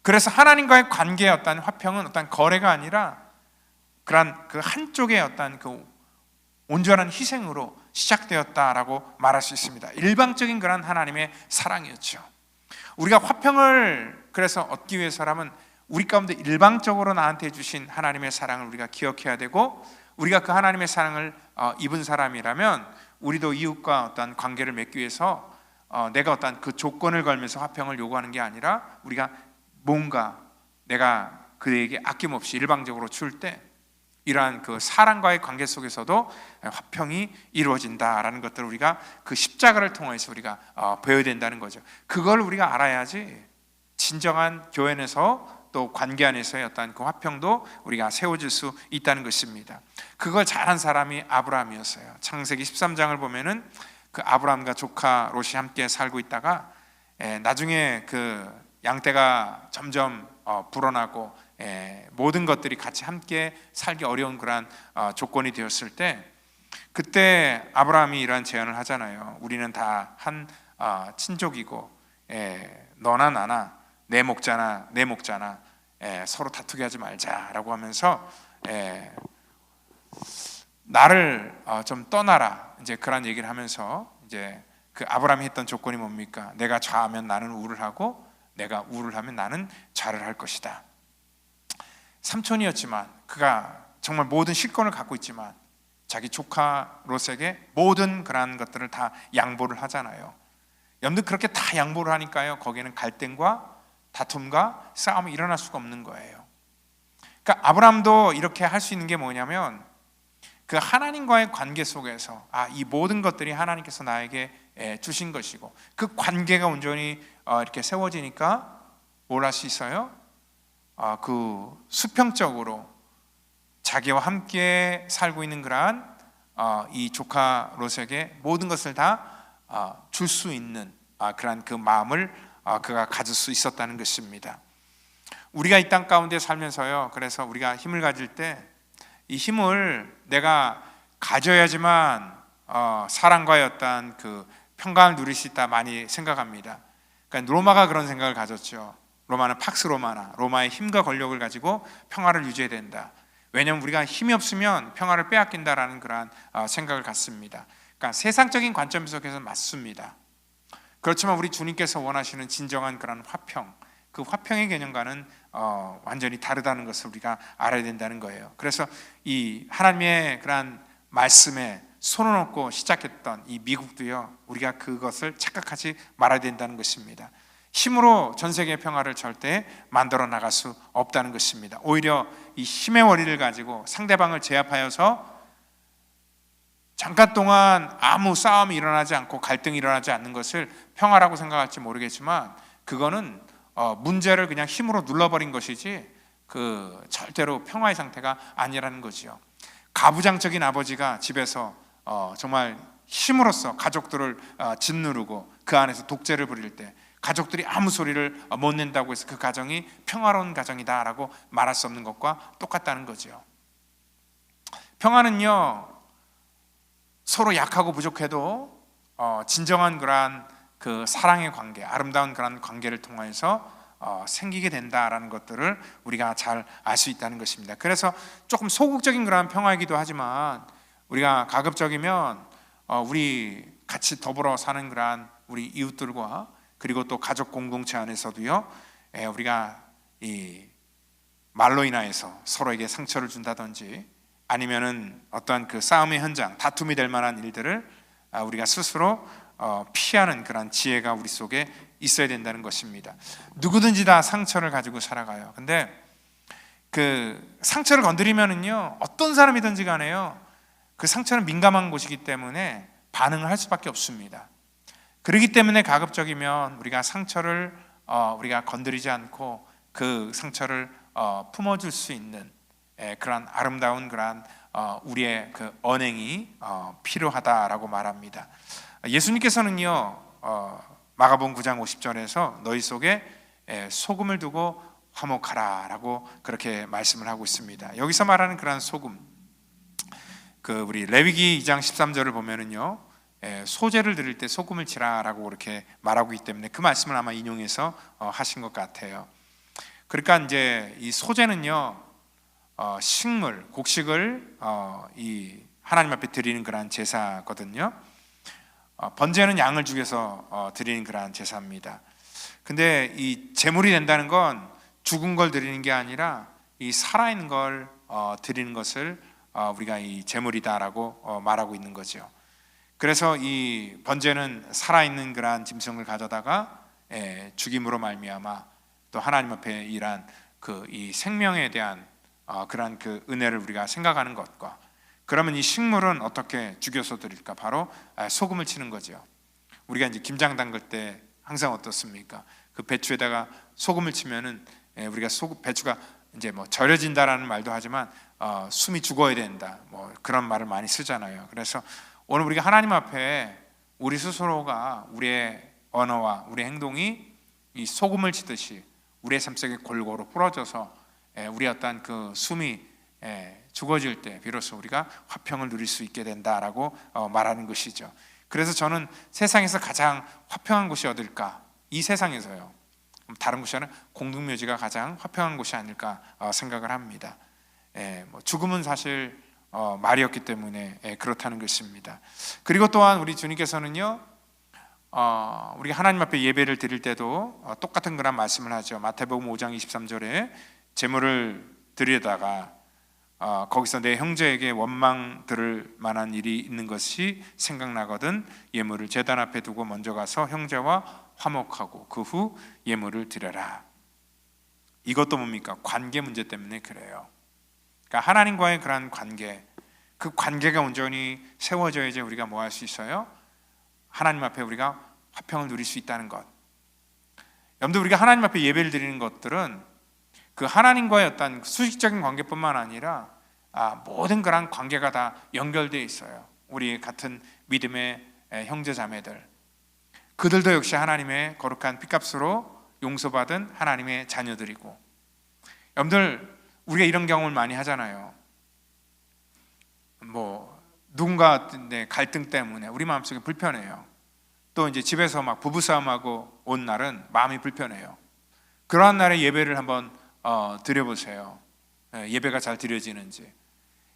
그래서 하나님과의 관계의 어떤 화평은 어떤 거래가 아니라 그러한 그 한쪽의 어떤 그 온전한 희생으로 시작되었다라고 말할 수 있습니다. 일방적인 그런 하나님의 사랑이었죠. 우리가 화평을 그래서 얻기 위해서라면 우리 가운데 일방적으로 나한테 주신 하나님의 사랑을 우리가 기억해야 되고, 우리가 그 하나님의 사랑을 입은 사람이라면 우리도 이웃과 어떤 관계를 맺기 위해서 내가 어떤 그 조건을 걸면서 화평을 요구하는 게 아니라, 우리가 뭔가 내가 그에게 아낌없이 일방적으로 줄 때 이러한 그 사랑과의 관계 속에서도 화평이 이루어진다라는 것들을 우리가 그 십자가를 통해서 우리가 배워야 된다는 거죠. 그걸 우리가 알아야지 진정한 교회 안에서 또 관계 안에서의 어떤 그 화평도 우리가 세워질 수 있다는 것입니다. 그걸 잘한 사람이 아브라함이었어요. 창세기 13장을 보면은 그 아브라함과 조카 롯이 함께 살고 있다가 나중에 그 양떼가 점점 불어나고 모든 것들이 같이 함께 살기 어려운 그러한 조건이 되었을 때, 그때 아브라함이 이러한 제안을 하잖아요. 우리는 다 한 친족이고 너나 나나 내 목자나 내 목자나 서로 다투게 하지 말자라고 하면서 나를 좀 떠나라, 이제 그런 얘기를 하면서, 이제 그 아브라함이 했던 조건이 뭡니까? 내가 좌하면 나는 우를 하고 내가 우를 하면 나는 좌를 할 것이다. 삼촌이었지만, 그가 정말 모든 실권을 갖고 있지만 자기 조카 롯에게 모든 그러한 것들을 다 양보를 하잖아요. 여러분들 그렇게 다 양보를 하니까요, 거기에는 갈등과 다툼과 싸움이 일어날 수가 없는 거예요. 그러니까 아브라함도 이렇게 할 수 있는 게 뭐냐면, 그 하나님과의 관계 속에서 이 모든 것들이 하나님께서 나에게 주신 것이고, 그 관계가 온전히 이렇게 세워지니까 뭘 할 수 있어요? 그 수평적으로 자기와 함께 살고 있는 그러한 이 조카 롯에게 모든 것을 다 줄 수 있는 그러한 그 마음을 그가 가질 수 있었다는 것입니다. 우리가 이 땅 가운데 살면서요, 그래서 우리가 힘을 가질 때 이 힘을 내가 가져야지만 사랑과의 어떤 그 평강을 누릴 수 있다 많이 생각합니다. 그러니까 로마가 그런 생각을 가졌죠. 로마는 팍스 로마나, 로마의 힘과 권력을 가지고 평화를 유지해야 된다. 왜냐하면 우리가 힘이 없으면 평화를 빼앗긴다라는 그러한 생각을 갖습니다. 그러니까 세상적인 관점 속에서 맞습니다. 그렇지만 우리 주님께서 원하시는 진정한 그런 화평, 그 화평의 개념과는 완전히 다르다는 것을 우리가 알아야 된다는 거예요. 그래서 이 하나님의 그런 말씀에 손을 얹고 시작했던 이 미국도요, 우리가 그것을 착각하지 말아야 된다는 것입니다. 힘으로 전 세계의 평화를 절대 만들어 나갈 수 없다는 것입니다. 오히려 이 힘의 원리를 가지고 상대방을 제압하여서 잠깐 동안 아무 싸움이 일어나지 않고 갈등이 일어나지 않는 것을 평화라고 생각할지 모르겠지만, 그거는 문제를 그냥 힘으로 눌러버린 것이지 그 절대로 평화의 상태가 아니라는 거지요. 가부장적인 아버지가 집에서 정말 힘으로써 가족들을 짓누르고 그 안에서 독재를 부릴 때 가족들이 아무 소리를 못 낸다고 해서 그 가정이 평화로운 가정이다라고 말할 수 없는 것과 똑같다는 거죠. 평화는요, 서로 약하고 부족해도 진정한 그러한 그 사랑의 관계, 아름다운 그런 관계를 통해서 생기게 된다라는 것들을 우리가 잘 알 수 있다는 것입니다. 그래서 조금 소극적인 그러한 평화이기도 하지만, 우리가 가급적이면 우리 같이 더불어 사는 그러한 우리 이웃들과, 그리고 또 가족 공동체 안에서도요, 우리가 이 말로 인하여서 서로에게 상처를 준다든지, 아니면은 어떠한 그 싸움의 현장, 다툼이 될 만한 일들을 우리가 스스로 피하는 그런 지혜가 우리 속에 있어야 된다는 것입니다. 누구든지 다 상처를 가지고 살아가요. 근데 그 상처를 건드리면은요, 어떤 사람이든지 간에요, 그 상처는 민감한 곳이기 때문에 반응을 할 수밖에 없습니다. 그렇기 때문에 가급적이면 우리가 상처를 우리가 건드리지 않고 그 상처를 품어줄 수 있는 그런 아름다운 그런 우리의 그 언행이 필요하다라고 말합니다. 예수님께서는요, 마가복음 9장 50절에서 너희 속에 소금을 두고 화목하라라고 그렇게 말씀을 하고 있습니다. 여기서 말하는 그런 소금, 그 우리 레위기 2장 13절을 보면은요, 소제를 드릴 때 소금을 치라라고 그렇게 말하고 있기 때문에 그 말씀을 아마 인용해서 하신 것 같아요. 그러니까 이제 이 소제는요, 식물, 곡식을 하나님 앞에 드리는 그러한 제사거든요. 번제는 양을 죽여서 드리는 그러한 제사입니다. 근데 이 제물이 된다는 건 죽은 걸 드리는 게 아니라 이 살아있는 걸 드리는 것을 우리가 이 제물이다라고 말하고 있는 거죠. 그래서 이 번제는 살아있는 그러한 짐승을 가져다가 죽임으로 말미암아 또 하나님 앞에 일한 그 이 생명에 대한 그러한 그 은혜를 우리가 생각하는 것과, 그러면 이 식물은 어떻게 죽여서 드릴까? 바로 소금을 치는 거죠. 우리가 이제 김장 담글 때 항상 어떻습니까? 그 배추에다가 소금을 치면은 우리가 배추가 이제 뭐 절여진다라는 말도 하지만 숨이 죽어야 된다, 뭐 그런 말을 많이 쓰잖아요. 그래서 오늘 우리가 하나님 앞에 우리 스스로가 우리의 언어와 우리 행동이 이 소금을 치듯이 우리의 삶 속에 골고루 뿌려져서 우리의 어떤 그 숨이 죽어질 때 비로소 우리가 화평을 누릴 수 있게 된다라고 말하는 것이죠. 그래서 저는 세상에서 가장 화평한 곳이 어딜까? 이 세상에서요. 다른 곳이 아니라 공동묘지가 가장 화평한 곳이 아닐까 생각을 합니다. 뭐 죽음은 사실 말이었기 때문에 그렇다는 것입니다. 그리고 또한 우리 주님께서는요, 우리가 하나님 앞에 예배를 드릴 때도 똑같은 그런 말씀을 하죠. 마태복음 5장 23절에 제물을 드리다가 거기서 내 형제에게 원망 들을 만한 일이 있는 것이 생각나거든 예물을 제단 앞에 두고 먼저 가서 형제와 화목하고 그 후 예물을 드려라. 이것도 뭡니까? 관계 문제 때문에 그래요. 그러니까 하나님과의 그런 관계, 그 관계가 온전히 세워져야지 우리가 뭐 할 수 있어요? 하나님 앞에 우리가 화평을 누릴 수 있다는 것. 여러분들, 우리가 하나님 앞에 예배를 드리는 것들은 그 하나님과의 어떤 수직적인 관계뿐만 아니라 모든 그런 관계가 다 연결되어 있어요. 우리 같은 믿음의 형제 자매들, 그들도 역시 하나님의 거룩한 피값으로 용서받은 하나님의 자녀들이고, 여러분들 우리가 이런 경험을 많이 하잖아요. 뭐 누군가 갈등 때문에 우리 마음속에 불편해요. 또 이제 집에서 막 부부싸움하고 온 날은 마음이 불편해요. 그러한 날에 예배를 한번 드려보세요. 예배가 잘 드려지는지.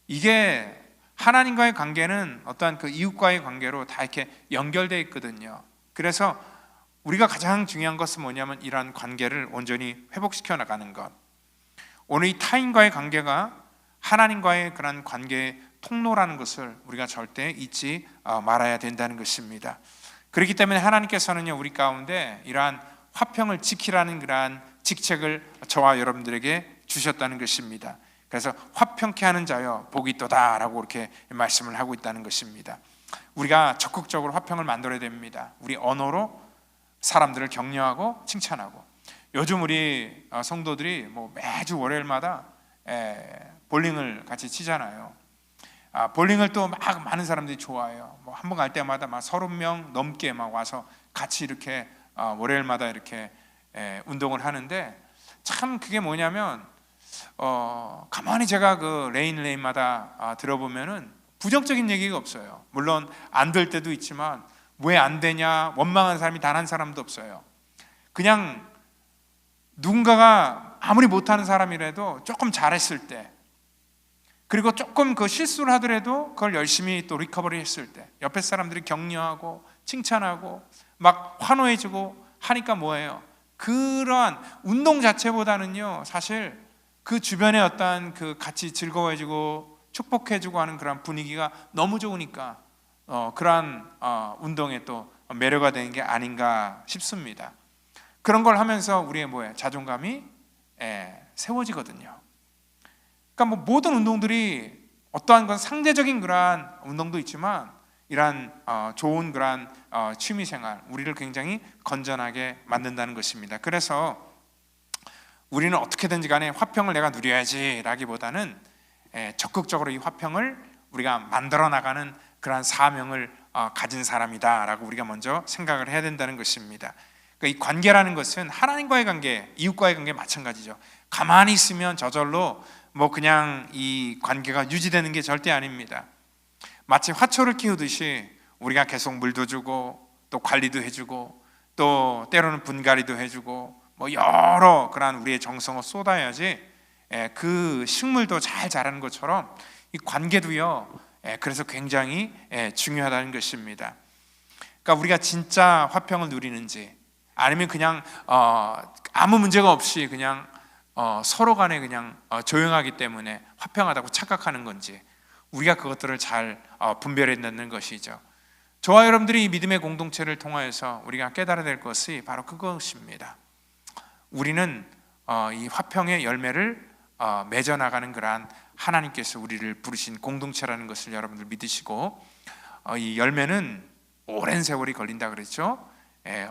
이게 하나님과의 관계는 어떠한 그 이웃과의 관계로 다 이렇게 연결되어 있거든요. 그래서 우리가 가장 중요한 것은 뭐냐면 이러한 관계를 온전히 회복시켜 나가는 것. 오늘 이 타인과의 관계가 하나님과의 그런 관계의 통로라는 것을 우리가 절대 잊지 말아야 된다는 것입니다. 그렇기 때문에 하나님께서는요, 우리 가운데 이러한 화평을 지키라는 그러한 직책을 저와 여러분들에게 주셨다는 것입니다. 그래서 화평케 하는 자여 복이 있도다라고 이렇게 말씀을 하고 있다는 것입니다. 우리가 적극적으로 화평을 만들어야 됩니다. 우리 언어로 사람들을 격려하고 칭찬하고. 요즘 우리 성도들이 뭐 매주 월요일마다 볼링을 같이 치잖아요. 볼링을 또 막 많은 사람들이 좋아해요. 뭐 한 번 갈 때마다 막 30명 넘게 막 와서 같이 이렇게 월요일마다 이렇게 운동을 하는데, 참 그게 뭐냐면 가만히 제가 그 레인마다 들어보면은 부정적인 얘기가 없어요. 물론 안 될 때도 있지만 왜 안 되냐 원망하는 사람이 단 한 사람도 없어요. 그냥 누군가가 아무리 못하는 사람이라도 조금 잘했을 때, 그리고 조금 그 실수를 하더라도 그걸 열심히 또 리커버리 했을 때 옆에 사람들이 격려하고 칭찬하고 막 환호해주고 하니까 뭐예요? 그러한 운동 자체보다는요, 사실 그 주변에 어떤 그 같이 즐거워해주고 축복해주고 하는 그런 분위기가 너무 좋으니까 그러한 운동에 또 매료가 되는 게 아닌가 싶습니다. 그런 걸 하면서 우리의 뭐예요? 자존감이 세워지거든요. 그러니까 뭐 모든 운동들이 어떠한 건 상대적인 그러한 운동도 있지만 이러한 좋은 그러한 취미생활, 우리를 굉장히 건전하게 만든다는 것입니다. 그래서 우리는 어떻게든지 간에 화평을 내가 누려야지 라기보다는 적극적으로 이 화평을 우리가 만들어 나가는 그러한 사명을 가진 사람이다 라고 우리가 먼저 생각을 해야 된다는 것입니다. 그러니까 이 관계라는 것은 하나님과의 관계, 이웃과의 관계 마찬가지죠. 가만히 있으면 저절로 뭐 그냥 이 관계가 유지되는 게 절대 아닙니다. 마치 화초를 키우듯이 우리가 계속 물도 주고 또 관리도 해주고 또 때로는 분갈이도 해주고 뭐 여러 그런 우리의 정성을 쏟아야지 그 식물도 잘 자라는 것처럼 이 관계도요, 그래서 굉장히 중요하다는 것입니다. 그러니까 우리가 진짜 화평을 누리는지, 아니면 그냥 아무 문제가 없이 그냥 서로 간에 그냥 조용하기 때문에 화평하다고 착각하는 건지, 우리가 그것들을 잘 분별해내는 것이죠. 저와 여러분들이 이 믿음의 공동체를 통하여서 우리가 깨달아야 될 것이 바로 그것입니다. 우리는 이 화평의 열매를 맺어나가는 그러한 하나님께서 우리를 부르신 공동체라는 것을 여러분들 믿으시고, 이 열매는 오랜 세월이 걸린다 그랬죠.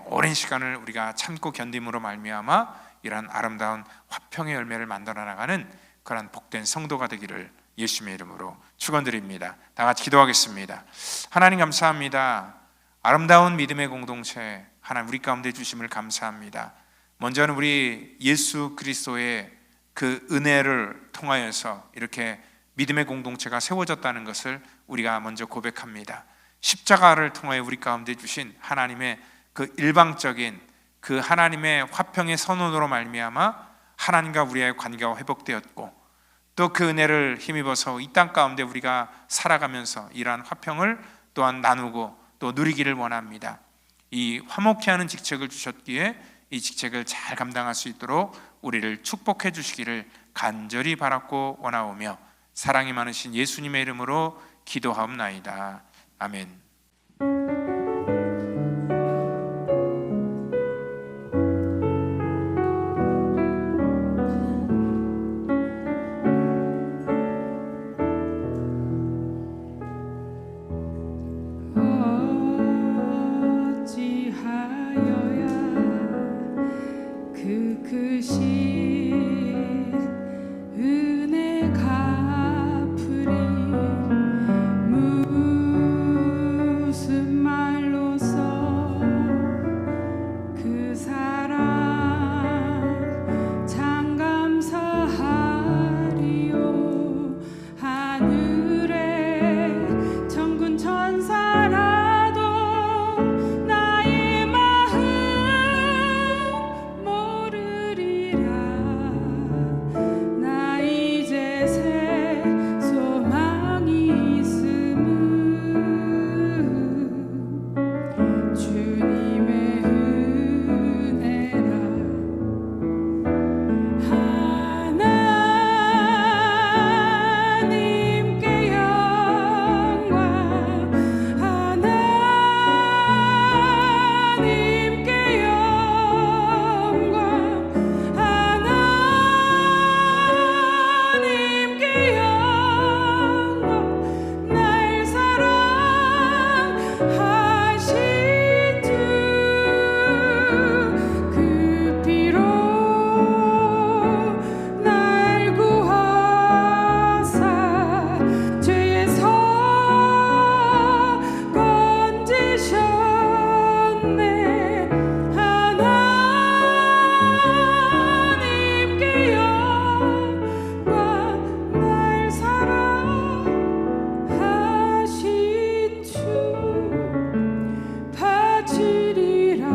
오랜 시간을 우리가 참고 견딤으로 말미암아 이러한 아름다운 화평의 열매를 만들어 나가는 그러한 복된 성도가 되기를 예수님의 이름으로 축원드립니다. 다 같이 기도하겠습니다. 하나님 감사합니다. 아름다운 믿음의 공동체 하나님 우리 가운데 주심을 감사합니다. 먼저는 우리 예수 그리스도의 그 은혜를 통하여서 이렇게 믿음의 공동체가 세워졌다는 것을 우리가 먼저 고백합니다. 십자가를 통하여 우리 가운데 주신 하나님의 그 일방적인 그 하나님의 화평의 선언으로 말미암아 하나님과 우리의 관계가 회복되었고, 또 그 은혜를 힘입어서 이 땅 가운데 우리가 살아가면서 이러한 화평을 또한 나누고 또 누리기를 원합니다. 이 화목케 하는 직책을 주셨기에 이 직책을 잘 감당할 수 있도록 우리를 축복해 주시기를 간절히 바랐고 원하오며 사랑이 많으신 예수님의 이름으로 기도하옵나이다. 아멘. 어찌하여야 그 크신 은혜 갚으리 무슨 말로써 그 사랑 참 감사하리요. 하늘에 천군 천사라도 나의 마음 모르리라. 나 이제 새 소망이 있음은 주님의 은혜라. 하나님께 영광, 하나님께 영광, 하나님께 영광. 날 사랑하신 주 그 피로 날 구하사 죄에서 건지셨네. 하나님께 영광. 날 사랑하신 주 바치리라.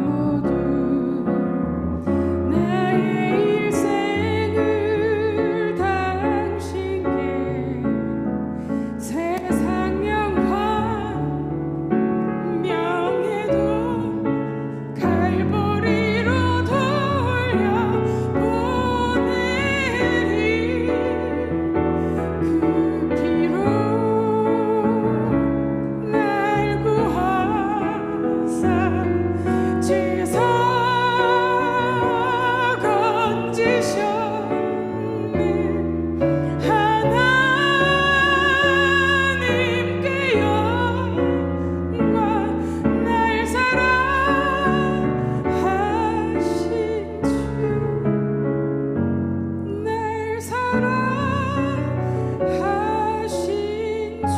모두 나의 일생을 당신께 세상 영광 명예도 갈보리로 돌려보내리. 그 피로 날 구하사 죄에서 건지셨네. 하나님께 영광. 날 사랑하신 주, 날 사랑하신 주,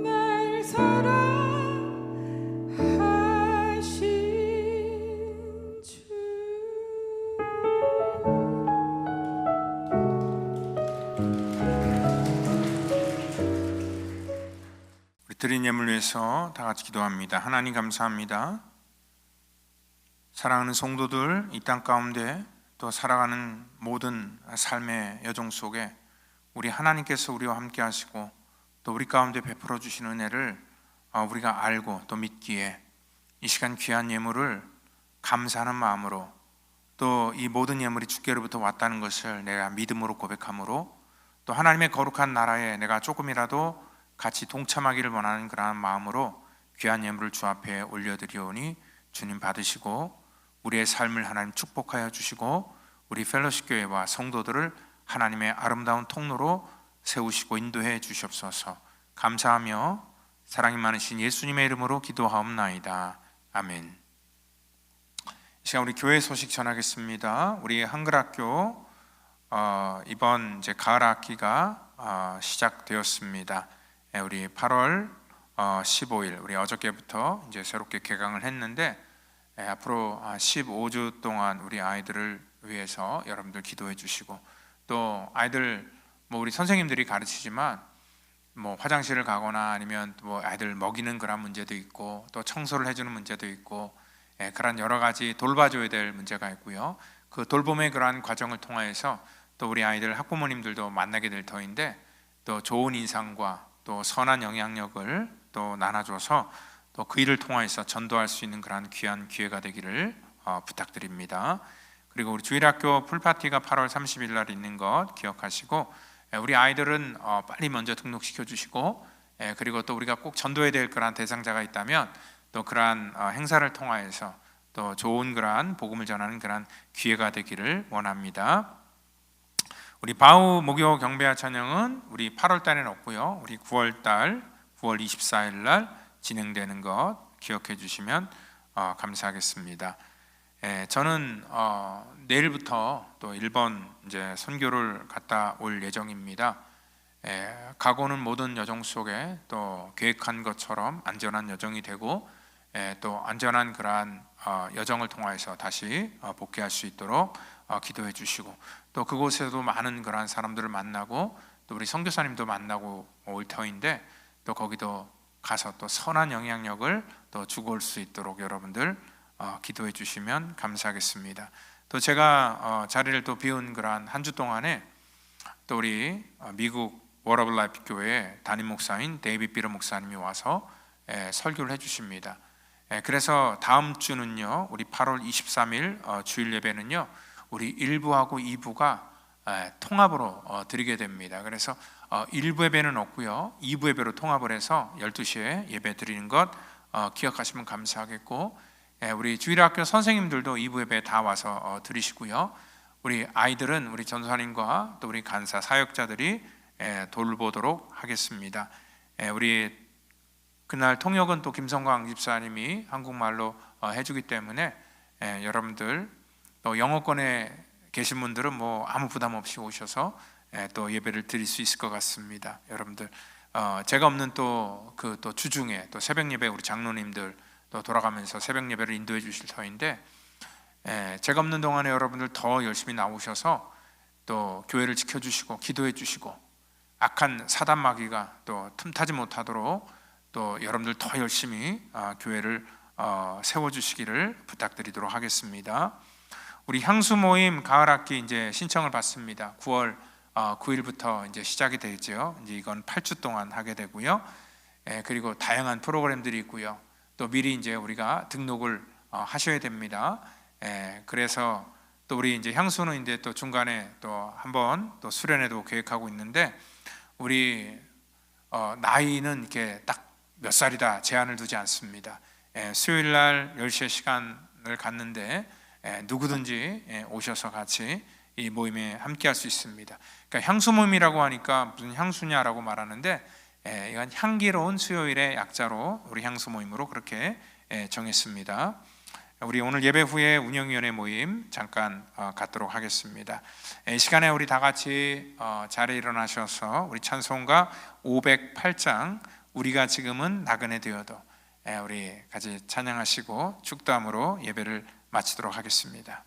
날 사랑하신 주. 우리 드린 예물 위해서 다 같이 기도합니다. 하나님 감사합니다. 사랑하는 성도들 이 땅 가운데 또 살아가는 모든 삶의 여정 속에 우리 하나님께서 우리와 함께 하시고 또 우리 가운데 베풀어 주신 은혜를 우리가 알고 또 믿기에 이 시간 귀한 예물을 감사하는 마음으로 또 이 모든 예물이 주께로부터 왔다는 것을 내가 믿음으로 고백함으로 또 하나님의 거룩한 나라에 내가 조금이라도 같이 동참하기를 원하는 그러한 마음으로 귀한 예물을 주 앞에 올려드리오니 주님 받으시고 우리의 삶을 하나님 축복하여 주시고 우리 펠로십 교회와 성도들을 하나님의 아름다운 통로로 세우시고 인도해 주시옵소서. 감사하며 사랑이 많으신 예수님의 이름으로 기도하옵나이다. 아멘. 이 시간 우리 교회 소식 전하겠습니다. 우리 한글학교 이번 이제 가을 학기가 시작되었습니다. 우리 8월 15일 우리 어저께부터 이제 새롭게 개강을 했는데 앞으로 15주 동안 우리 아이들을 위해서 여러분들 기도해 주시고 또 아이들 뭐 우리 선생님들이 가르치지만 뭐 화장실을 가거나 아니면 뭐 아이들 먹이는 그런 문제도 있고 또 청소를 해주는 문제도 있고 그런 여러 가지 돌봐줘야 될 문제가 있고요. 그 돌봄의 그러한 과정을 통해서 또 우리 아이들 학부모님들도 만나게 될 터인데 또 좋은 인상과 또 선한 영향력을 또 나눠줘서 또 그 일을 통해서 전도할 수 있는 그러한 귀한 기회가 되기를 부탁드립니다. 그리고 우리 주일학교 풀파티가 8월 30일 날 있는 것 기억하시고 우리 아이들은 빨리 먼저 등록시켜 주시고 그리고 또 우리가 꼭 전도해야 될 그러한 대상자가 있다면 또 그러한 행사를 통하여서 또 좋은 그러한 복음을 전하는 그러한 기회가 되기를 원합니다. 우리 바우 목요 경배와 찬양은 우리 8월 달에는 없고요. 우리 9월 달 9월 24일 날 진행되는 것 기억해 주시면 감사하겠습니다. 저는 내일부터 또 일본 이제 선교를 갔다 올 예정입니다. 가고는 모든 여정 속에 또 계획한 것처럼 안전한 여정이 되고 또 안전한 그러한 여정을 통해서 다시 복귀할 수 있도록 기도해 주시고 또 그곳에도 많은 그러한 사람들을 만나고 또 우리 선교사님도 만나고 올 터인데 또 거기도 가서 또 선한 영향력을 또 주고 올 수 있도록 여러분들 기도해 주시면 감사하겠습니다. 또 제가 자리를 또 비운 그러한 한 주 동안에 또 우리 미국 월 오브 라이프 교회 담임 목사인 데이빗 비러 목사님이 와서 설교를 해주십니다. 그래서 다음 주는요, 우리 8월 23일 주일 예배는요, 우리 1부하고 2부가 통합으로 드리게 됩니다. 그래서 1부 예배는 없고요, 2부 예배로 통합을 해서 12시에 예배 드리는 것 기억하시면 감사하겠고, 우리 주일학교 선생님들도 2부 예배 다 와서 드리시고요, 우리 아이들은 우리 전사님과 또 우리 간사 사역자들이 돌보도록 하겠습니다. 우리 그날 통역은 또 김성광 집사님이 한국말로 해주기 때문에 여러분들 또 영어권에 계신 분들은 뭐 아무 부담 없이 오셔서 또 예배를 드릴 수 있을 것 같습니다. 여러분들 제가 없는 또 그 또 주중에 또 새벽 예배 우리 장로님들 또 돌아가면서 새벽 예배를 인도해 주실 터인데 제가 없는 동안에 여러분들 더 열심히 나오셔서 또 교회를 지켜주시고 기도해 주시고 악한 사단 마귀가 또 틈타지 못하도록 또 여러분들 더 열심히 교회를 세워주시기를 부탁드리도록 하겠습니다. 우리 향수 모임 가을 학기 이제 신청을 받습니다. 9월 9일부터 이제 시작이 되죠. 이제 이건 8주 동안 하게 되고요. 그리고 다양한 프로그램들이 있고요. 또 미리 이제 우리가 등록을 하셔야 됩니다. 그래서 또 우리 이제 향수는 이제 또 중간에 또 한번 또 수련회도 계획하고 있는데 우리 나이는 이렇게 딱 몇 살이다 제한을 두지 않습니다. 수요일 날 10시에 시간을 갖는데 누구든지 오셔서 같이 이 모임에 함께 할 수 있습니다. 그러니까 향수 모임이라고 하니까 무슨 향수냐라고 말하는데 이건 향기로운 수요일의 약자로 우리 향수 모임으로 그렇게 정했습니다. 우리 오늘 예배 후에 운영위원회 모임 잠깐 갖도록 하겠습니다. 이 시간에 우리 다 같이 자리에 일어나셔서 우리 찬송가 508장 우리가 지금은 나그네 되어도 우리 같이 찬양하시고 축도함으로 예배를 마치도록 하겠습니다.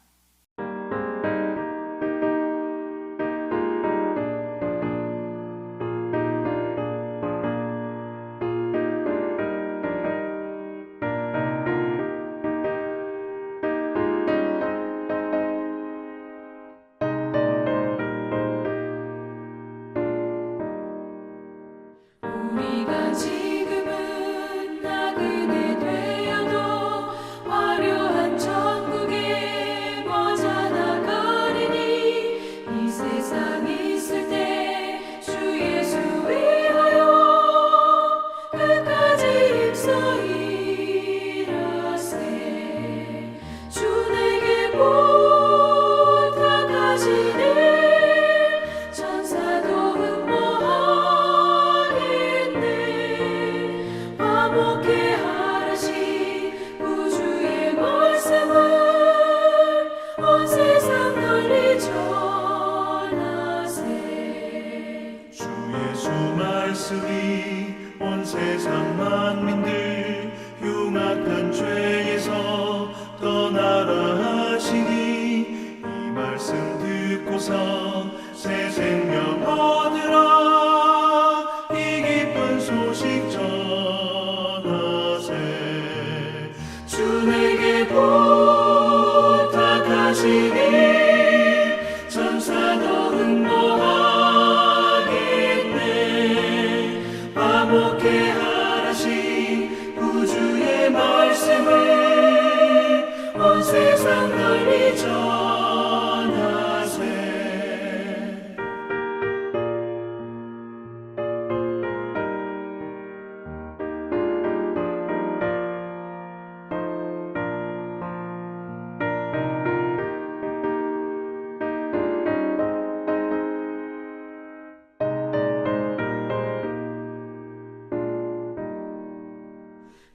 세상 만민들 흉악한 죄에서 떠나라 하시니 이 말씀 듣고서 새 생명 얻으라 이 기쁜 소식 전하세 주 내게 부탁하시니 천사도 흥모하겠네 화목해 하라신 구주의 말씀을 온 세상 널리 전하세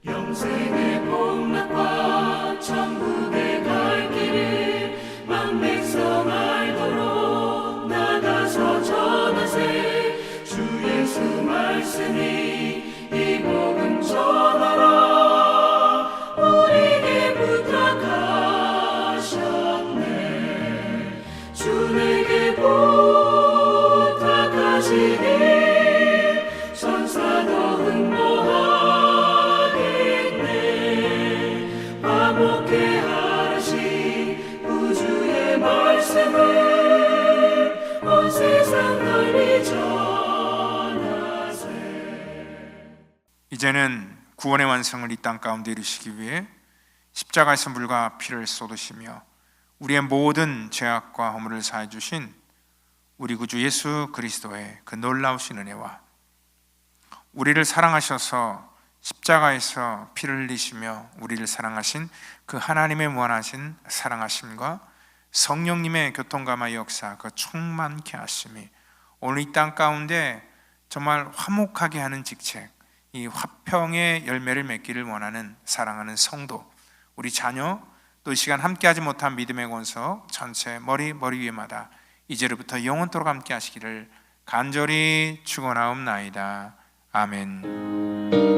영생의 복락과 천국에 갈 길을 만백성 알도록 나가서 전하세 주 예수 말씀이 이 복음 전하라 우리에게 부탁하셨네 주 내게 부탁하시니 천사도 흥모하겠네 화목해 하라신 구주의 말씀을 온 세상 널리 전하세 이제는 구원의 완성을 이 땅 가운데 이루시기 위해 십자가에서 물과 피를 쏟으시며 우리의 모든 죄악과 허물을 사해 주신 우리 구주 예수 그리스도의 그 놀라우신 은혜와 우리를 사랑하셔서 십자가에서 피를 흘리시며 우리를 사랑하신 그 하나님의 무한하신 사랑하심과 성령님의 교통감화 역사 그 충만케 하심이 오늘 이 땅 가운데 정말 화목하게 하는 직책, 이 화평의 열매를 맺기를 원하는 사랑하는 성도, 우리 자녀, 또 이 시간 함께하지 못한 믿음의 권석 전체 머리 위에마다 이제로부터 영원토록 함께 하시기를 간절히 축원하옵나이다. 아멘.